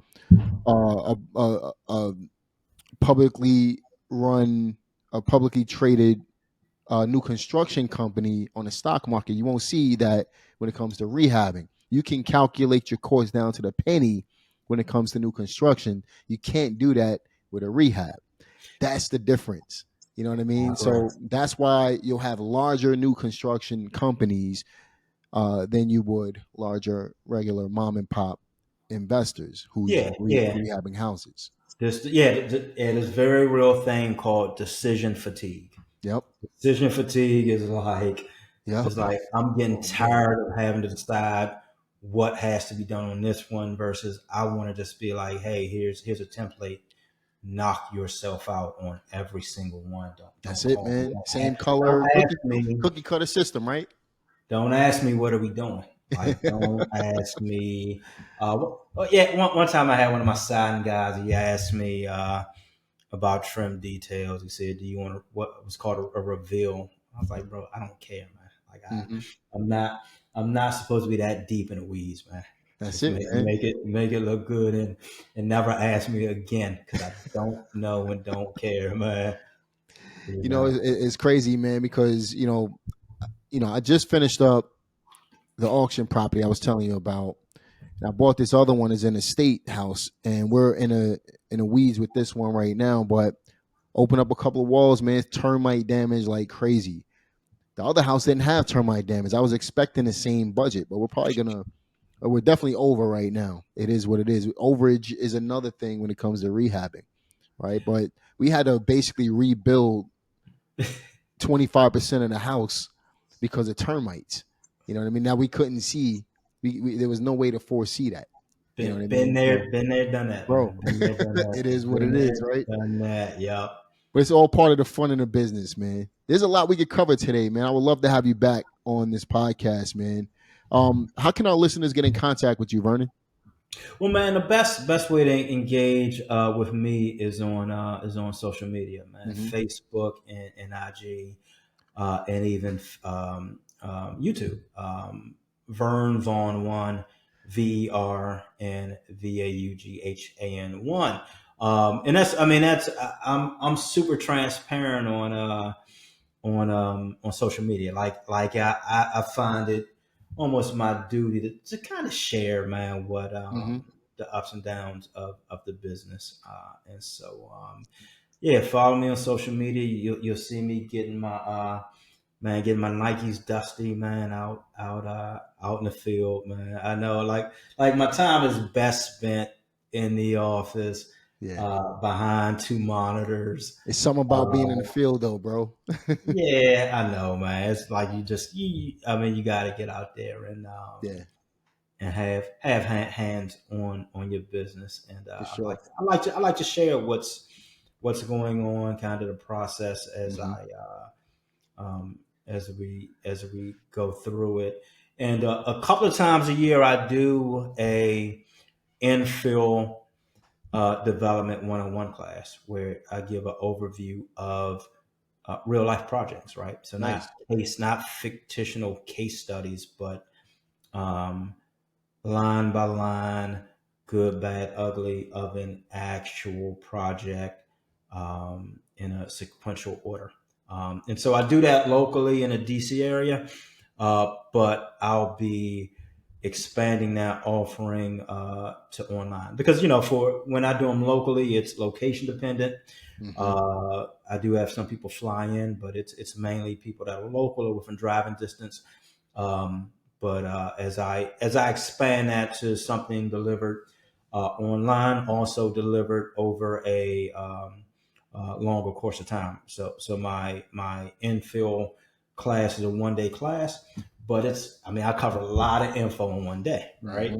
a publicly run, a publicly traded new construction company on the stock market. You won't see that when it comes to rehabbing. You can calculate your cost down to the penny when it comes to new construction. You can't do that with a rehab. That's the difference. You know what I mean? correct. So that's why you'll have larger new construction companies than you would larger regular mom and pop investors who's Yeah, yeah. rehabbing houses. It is a very real thing called decision fatigue. Yep. Decision fatigue Yep. is like, I'm getting Oh man. tired of having to decide what has to be done on this one versus I want to just be like, hey, here's a template. Knock yourself out on every single one. Don't That's it, call me. man. Same Don't color ask me. cookie cutter system, right? Don't ask me what are we doing. Like, don't ask me. Yeah, one time I had one of my signing guys. He asked me about trim details. He said, "Do you want what was called a reveal?" I was like, "Bro, I don't care, man. Like, Hmm. I'm not, I'm not supposed to be that deep in the weeds, man. That's Just it, man. make it look good, and never ask me again because I don't know and don't care, man. You know, It's crazy, man, because I just finished up the auction property I was telling you about. And I bought this other one as an estate house, and we're in a weeds with this one right now. But open up a couple of walls, man. It's termite damage like crazy. The other house didn't have termite damage. I was expecting the same budget, but we're definitely over right now. It is what it is. Overage is another thing when it comes to rehabbing, right? But we had to basically rebuild 25% of the house because of termites. You know what I mean? Now we couldn't see. There was no way to foresee that. You know what I mean? So, been there, done that, bro, man. Been there, done that. it is what Been it is, there, right? done that. Yep. But it's all part of the fun of the business, man. There's a lot we could cover today, man. I would love to have you back on this podcast, man. How can our listeners get in contact with you, Vernon? Well, man, the best way to engage with me is on social media, man. Mm-hmm. Facebook and IG, and even YouTube. Vern Vaughn one, VERNVAUGHAN 1. And I'm super transparent on social media. I find it almost my duty to kind of share, man, what Mm-hmm. the ups and downs of the business. And so yeah, follow me on social media. You'll see me getting my Nikes dusty, man, out in the field, man. I know, like my time is best spent in the office, Yeah. behind two monitors. It's something about being in the Uh, field, though, bro. yeah, I know, man. It's like I mean, you got to get out there Yeah, and have hands on your business. And for sure. I like to share what's going on, kind of the process Mm-hmm. as we go through it. And a couple of times a year, I do a infill development one-on-one class where I give an overview of real life projects, right? So Nice. not fictional case studies, but um, line by line, good, bad, ugly of an actual project in a sequential order. And so I do that locally in the DC area, but I'll be expanding that offering to online, because for when I do them locally, it's location dependent. Hmm. I do have some people fly in, but it's mainly people that are local or within driving distance. Um, but as I expand that to something delivered online, also delivered over a longer course of time. So my infill class is a 1 day class, but I cover a lot of info in 1 day, right?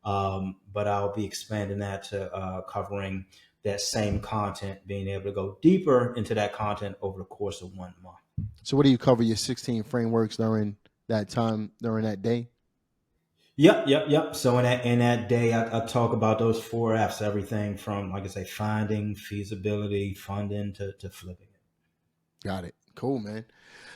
Hmm. But I'll be expanding that to covering that same content, being able to go deeper into that content over the course of 1 month. So what do you cover your 16 frameworks during that time, during that day? Yep. So in that day, I talk about those 4 F's, everything from, like I say, finding, feasibility, funding to flipping it. Got it. Cool, man.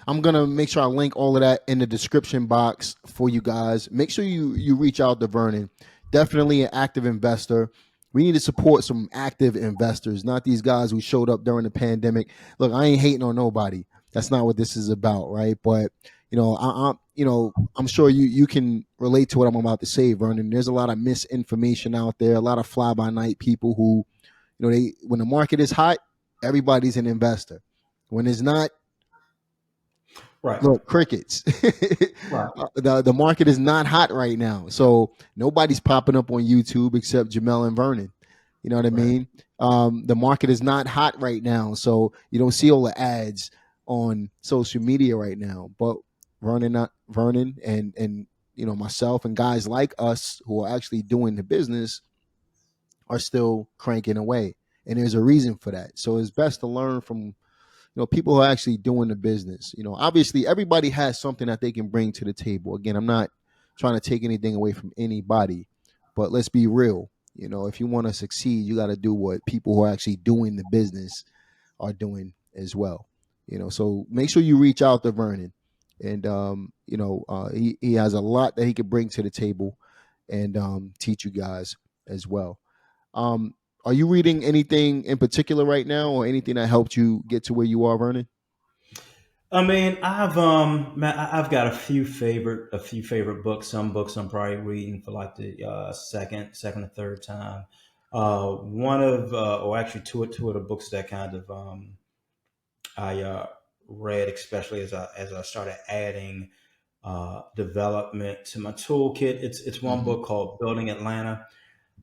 I'm gonna make sure I link all of that in the description box for you guys. Make sure you reach out to Vernon. Definitely an active investor. We need to support some active investors, not these guys who showed up during the pandemic. Look, I ain't hating on nobody. That's not what this is about, right? But I'm sure you can relate to what I'm about to say, Vernon. There's a lot of misinformation out there, a lot of fly by night people who, they when the market is hot, everybody's an investor. When it's not, Right. look, crickets. Right. The market is not hot right now, so nobody's popping up on YouTube except Jamel and Vernon. You know what I Right. mean? The market is not hot right now, so you don't see all the ads on social media right now. But Vernon, and myself and guys like us who are actually doing the business are still cranking away, and there's a reason for that. So it's best to learn from people who are actually doing the business. Obviously everybody has something that they can bring to the table. Again, I'm not trying to take anything away from anybody, but let's be real. If you want to succeed, you got to do what people who are actually doing the business are doing as well. So make sure you reach out to Vernon, and he has a lot that he could bring to the table, and teach you guys as well. um, are you reading anything in particular right now, or anything that helped you get to where you are, Vernon? I've got a few favorite books. Some books I'm probably reading for like the second or third time. One of or actually two of the books that kind of I read, especially as I started adding development to my toolkit. It's one Hmm. book called Building Atlanta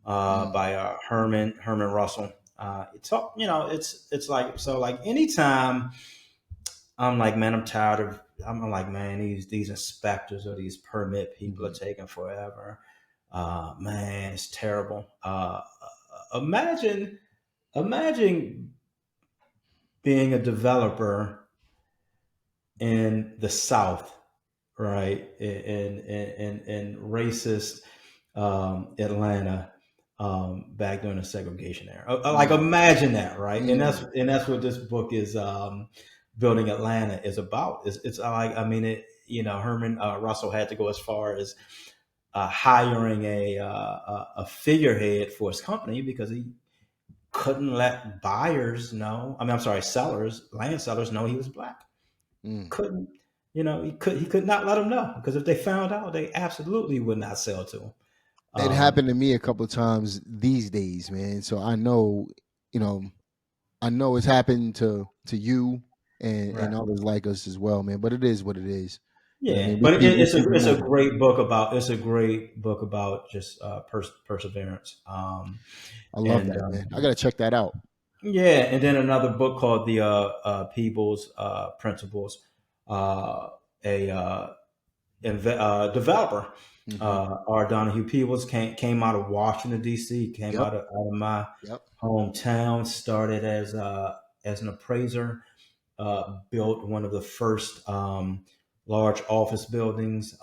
Mm. by Herman Russell. It's like, so like anytime I'm like, man, I'm like, man, these inspectors or these permit people are Hmm. taking forever. Man, it's terrible. Imagine imagine being a developer in the South, right? In racist Atlanta, back during the segregation era. Like, Mm. imagine that, right? And that's Mm. and that's what this book is, Building Atlanta is about. It's like, I mean, Herman Russell had to go as far as hiring a figurehead for his company because he couldn't let buyers know. I mean, I'm sorry, sellers, land sellers know he was black. Mm. Couldn't, he could not let them know, because if they found out, they absolutely would not sell to him. It Um, happened to me a couple of times these days, man. So you know, I know it's happened to you and right. others like us as well, man. But it is what it is. You know what I Yeah, mean? We but keep we it's a keep it it's a moving. great book about it's a great book about just perseverance. I love And that, man. I gotta check that out. Yeah, and then another book called the People's Principles. A developer, Hmm. R. Donahue Peoples, came out of Washington D.C. Came Yep. out of my Yep. hometown. Started as an appraiser. Built one of the first large office buildings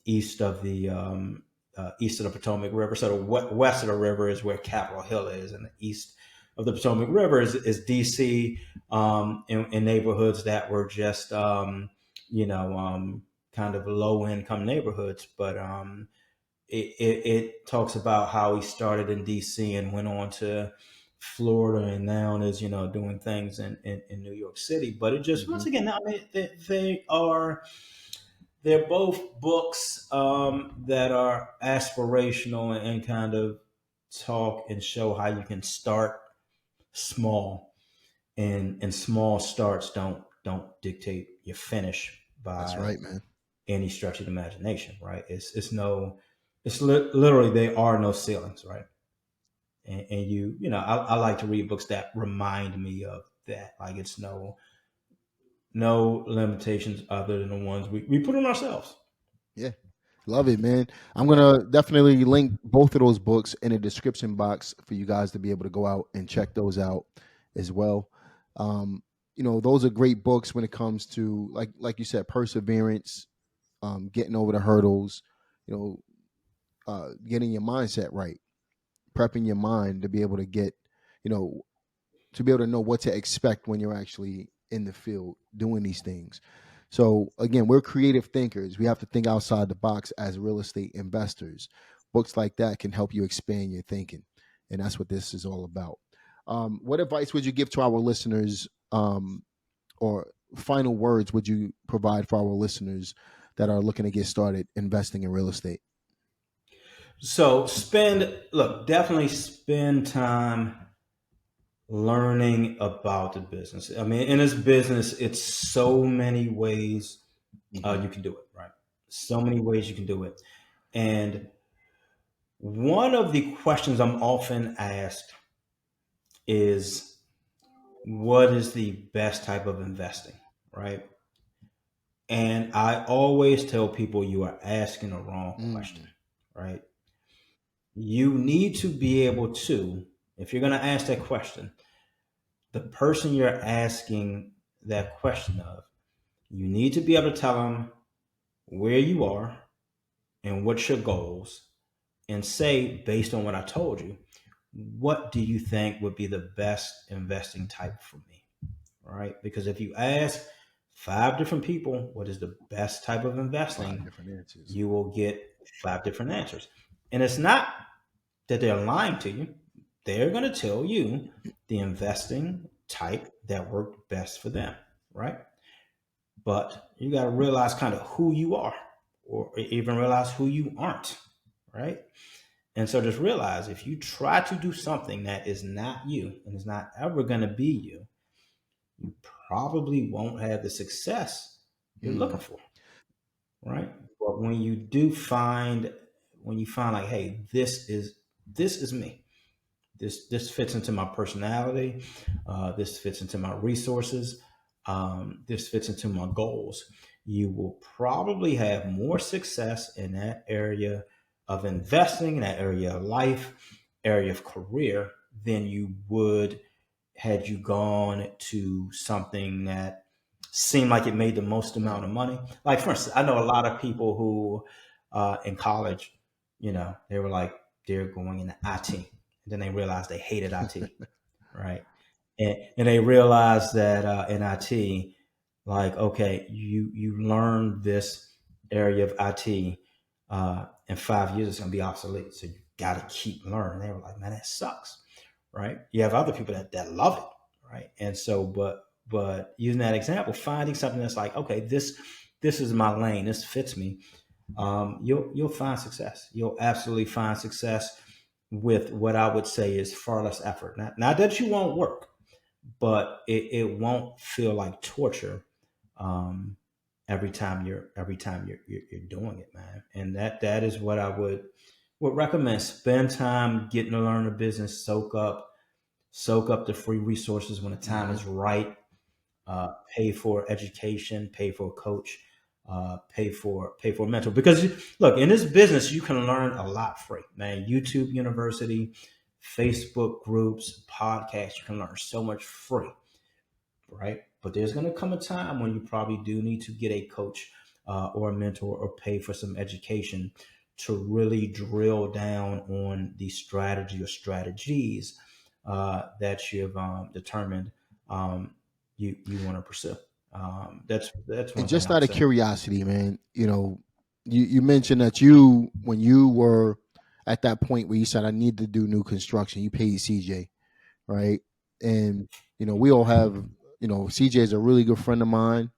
east of the Potomac River. So the west of the river is where Capitol Hill is, and the east of the Potomac River is D.C. In neighborhoods that were just kind of low income neighborhoods, but it talks about how he started in DC and went on to Florida, and now is doing things in New York City. But it just, Hmm. once again, I mean, they are they're both books that are aspirational and kind of talk and show how you can start small, and small starts don't dictate your finish That's by right, man. any stretch of the imagination, right? It's no, literally there are no ceilings, right? And I like to read books that remind me of that. Like it's no limitations other than the ones we put on ourselves. Yeah. Love it, man. I'm gonna definitely link both of those books in the description box for you guys to be able to go out and check those out as well. Um, those are great books when it comes to like you said, perseverance, getting over the hurdles, you know, getting your mindset right, prepping your mind to be able to get, you know, to be able to know what to expect when you're actually in the field doing these things. So again, we're creative thinkers. We have to think outside the box as real estate investors. Books like that can help you expand your thinking, and that's what this is all about. What advice would you give to our listeners, or final words would you provide for our listeners that are looking to get started investing in real estate? So definitely spend time learning about the business. I mean, in this business, it's so many ways Hmm. you can do it, right? So many ways you can do it. And one of the questions I'm often asked is, what is the best type of investing, right? And I always tell people you are asking a wrong question, Mm. right? You need to be able to, if you're going to ask that question, the person you're asking that question of, you need to be able to tell them where you are and what's your goals, and say, based on what I told you, what do you think would be the best investing type for me? Right? Because if you ask five different people what is the best type of Five investing, different answers. you will get five different answers. And it's not that they're lying to you, they're going to tell you the investing type that worked best for them, right? But you got to realize kind of who you are, or even realize who you aren't, right? And so just realize, if you try to do something that is not you and is not ever going to be you, you probably won't have the success you're looking Mm. for, right? But when you find like, hey, this is me. This fits into my personality. This fits into my resources. This fits into my goals. You will probably have more success in that area of investing, in that area of life, area of career, than you would had you gone to something that seemed like it made the most amount Mm. of money. Like, for instance, I know a lot of people who, in college, they were like, they're going into IT. And then they realized they hated IT, right? And they realized that in IT, like, okay, you learn this area of IT, in 5 years it's going to be obsolete. So you got to keep learning. They were like, man, that sucks, right? You have other people that love it, right? And so, but using that example, finding something that's like, okay, this is my lane, this fits me. You'll find success. You'll absolutely find success with what I would say is far less effort. Not that you won't work, but it won't feel like torture, um, every time you're doing it, man. And that is what I would recommend. Spend time getting to learn the business, soak up the free resources when the time Hmm. is right. Pay for education, pay for a coach, pay for a mentor. Because look, in this business, you can learn a lot free, man. YouTube University, Facebook groups, podcasts, you can learn so much free, right? But there's going to come a time when you probably do need to get a coach, or a mentor, or pay for some education to really drill down on the strategy or strategies that you've determined, um, you want to pursue. That's And one thing just I would out of say. curiosity, man, you mentioned that you, when you were at that point where you said I need to do new construction, you paid CJ, right? And we all have, CJ is a really good friend of mine,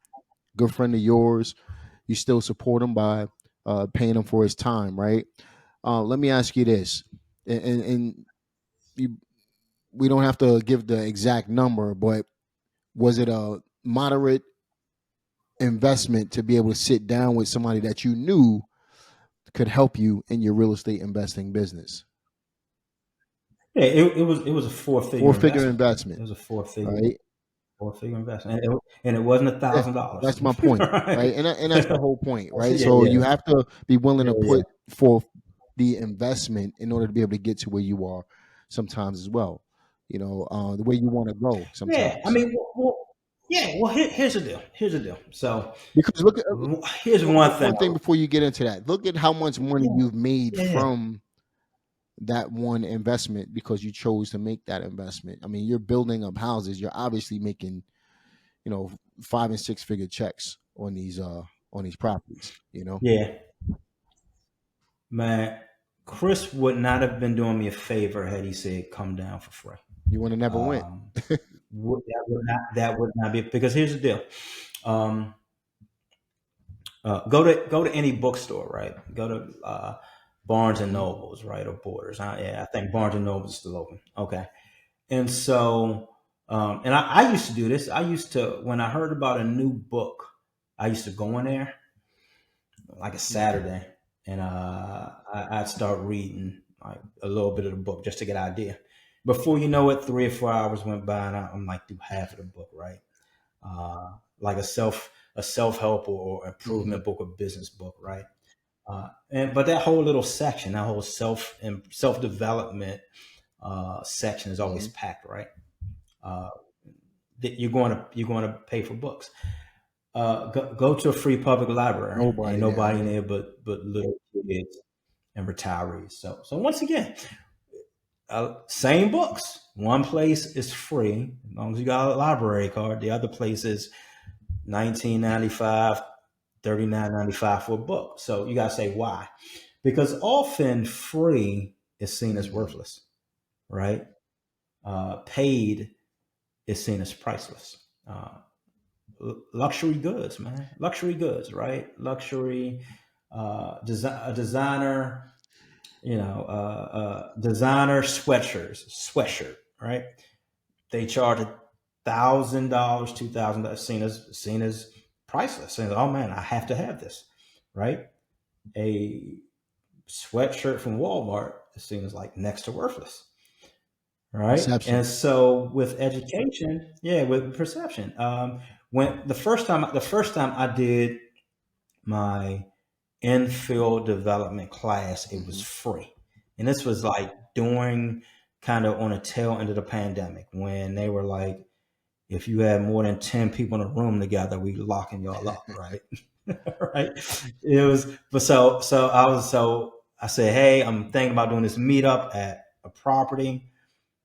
good friend of yours. you still support him by paying him for his time, right? Let me ask you this, and you, we don't have to give the exact number, but was it a moderate investment to be able to sit down with somebody that you knew could help you in your real estate investing business? Yeah, it was a four Four figure figure investment. It investment, was a right? four figure investment, and it wasn't Yeah, $1,000, that's my point, right? right? And that's the whole point, right? Yeah, So yeah, you have to be willing yeah, to yeah. put forth the investment in order to be able to get to where you are sometimes as well. The way you want to go Yeah, I sometimes. mean, yeah. Well, here's the deal. Here's the deal. So Because look at here's one thing. one thing before you get into that. Look at how much money Yeah, you've made yeah, yeah. from that one investment because you chose to make that investment. I mean, you're building up houses. You're obviously making, 5 and 6 figure checks on these properties. Yeah, man. Chris would not have been doing me a favor had he said, "Come down for free." You want to never went. Um, that would not be, because here's the deal. Um, go to any bookstore, right? Go to Barnes and Mhm. Nobles, right, or Borders. Yeah, I think Barnes and Nobles is still open. Okay, and so and I used to do this. I used to, when I heard about a new book, I used to go in there like a Mhm. Saturday, and I'd start reading like a little bit of the book just to get an idea. Before you know it, 3 or 4 hours went by, and I'm like through half of the book, right? Like a self help or Mhm. improvement book or business book, right? And but that whole little section, that whole self development section is always Mhm. packed, right? Uh, you're going to pay for books. Go to a free public library. Ain't Nobody there. nobody in Yeah. there but little kids and retirees. So once again, same books. One place is free as long as you got a library card. The other place is 19.95, 39.95 for a book. So you gotta say why, because often free is seen as Mhm. worthless, right? Paid is seen as priceless. Luxury goods, man. Luxury goods, right? Luxury, a designer, designer sweatshirt, right? They charge $1,000, $2,000, seen as priceless. Saying, oh man, I have to have this, right? A sweatshirt from Walmart is seen as like next to worthless, right? Perception. And so with education, yeah, with perception. When the first time I did my infield development class, it was Mhm. free, and this was like during kind of on the tail end of the pandemic when they were like, if you had more than 10 people in a room together, we locking y'all up, right? Right. It was, but I said, hey, I'm thinking about doing this meetup at a property.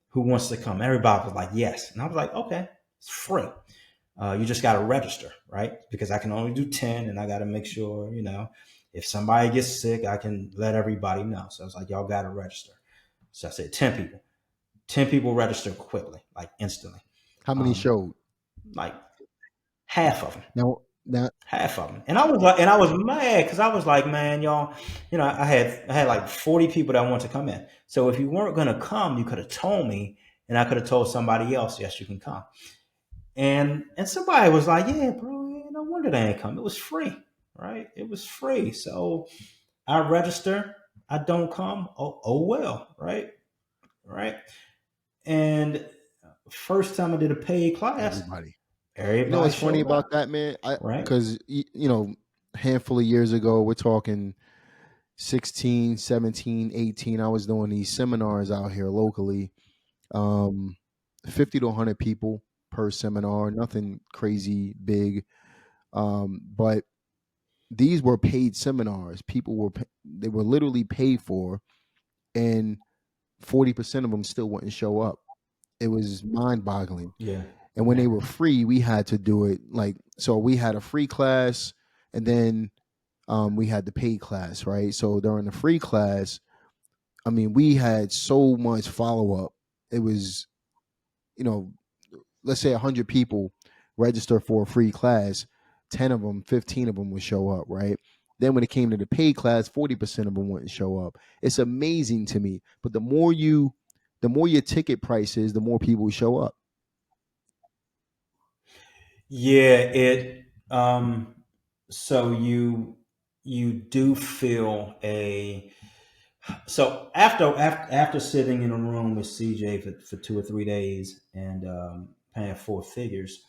Who wants to come? Everybody was like, yes. And I was like, okay, it's free. You just got to register, right? Because I can only do 10 and I got to make sure, if somebody gets sick, I can let everybody know. So I was like, y'all got to register. So I said 10 people. 10 people registered quickly, like instantly. How many Um, showed? like half of them, Now, half of them. And I was mad because I was like, man, y'all, I had like 40 people that want to come in. So if you weren't going to come, you could have told me and I could have told somebody else, yes, you can come. And somebody was like, yeah, bro, no wonder they ain't come. It was free, right? It was free. So I register, I don't come. Oh well, right? Right. And first time I did a paid class, everybody. You know everybody what's funny showed up, about that, man? right? Because a handful of years ago, we're talking 16, 17, 18. I was doing these seminars out here locally. Um, 50 to 100 people per seminar, nothing crazy big. But these were paid seminars. They were literally paid for, and 40% of them still wouldn't show up. It was mind boggling. Yeah. And when Yeah. they were free, we had to do it like so. We had a free class, and then we had the paid class, right? So during the free class, I mean, we had so much follow up. It was, you know, let's say 100 people register for a free class. 10 of them, 15 of them would show up, right? Then when it came to the paid class, 40% of them wouldn't show up. It's amazing to me. But the more your ticket price is, the more people show up. Yeah, it so you do feel a so after sitting in a room with CJ for 2 or 3 days and paying 4 figures,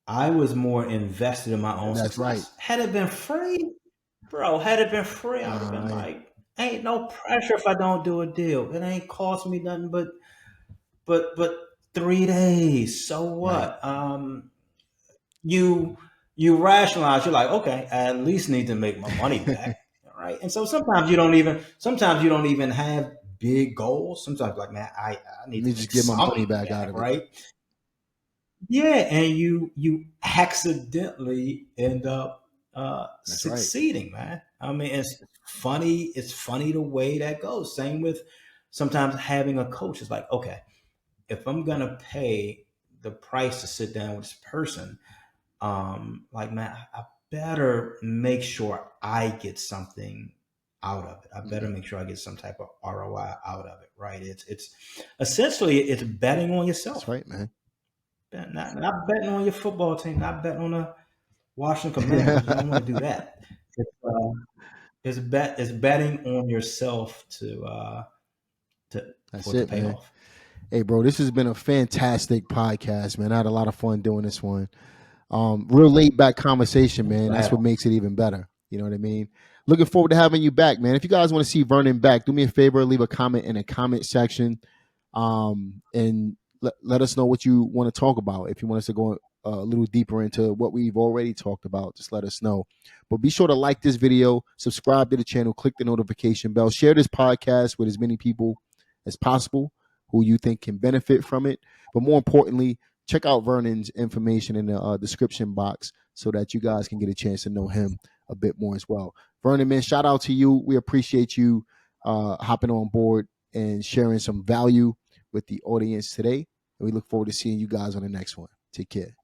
I was more invested in my own That's right. success. Had it been free, bro, had it been free, I would have been Uh, like, ain't no pressure if I don't do a deal. It ain't cost me nothing but 3 days. So right. what? You you rationalize. You're like, okay, I at least need to make my money back, right? And so sometimes you don't even have big goals. Sometimes like, man, I Let need me to just make get my some money money back out back, of it. right? Yeah, and you accidentally end up That's right. succeeding, man. I mean, it's funny. It's funny the way that goes. Same with sometimes having a coach. It's like, okay, if I'm gonna pay the price to sit down with this person, like man, I better make sure I get something out of it. I better Mhm. make sure I get some type of ROI out of it, right? It's essentially it's betting on That's yourself. right, man. Not betting on your football team, not betting on the Washington Commanders. You don't want to do that. It's, it's betting on yourself to That's for it to it, pay man. off. Hey, bro, this has been a fantastic podcast, man. I had a lot of fun doing this one. Real laid back conversation, Thanks man. for That's having what me. makes it even better. You know what I mean? Looking forward to having you back, man. If you guys want to see Vernon back, do me a favor, leave a comment in the comment section, and let us know what you want to talk about. If you want us to go a little deeper into what we've already talked about, just let us know. But be sure to like this video, subscribe to the channel, click the notification bell, share this podcast with as many people as possible who you think can benefit from it. But more importantly, check out Vernon's information in the description box so that you guys can get a chance to know him a bit more as well. Vernon, man, shout out to you. We appreciate you hopping on board and sharing some value with the audience today. And we look forward to seeing you guys on the next one. Take care.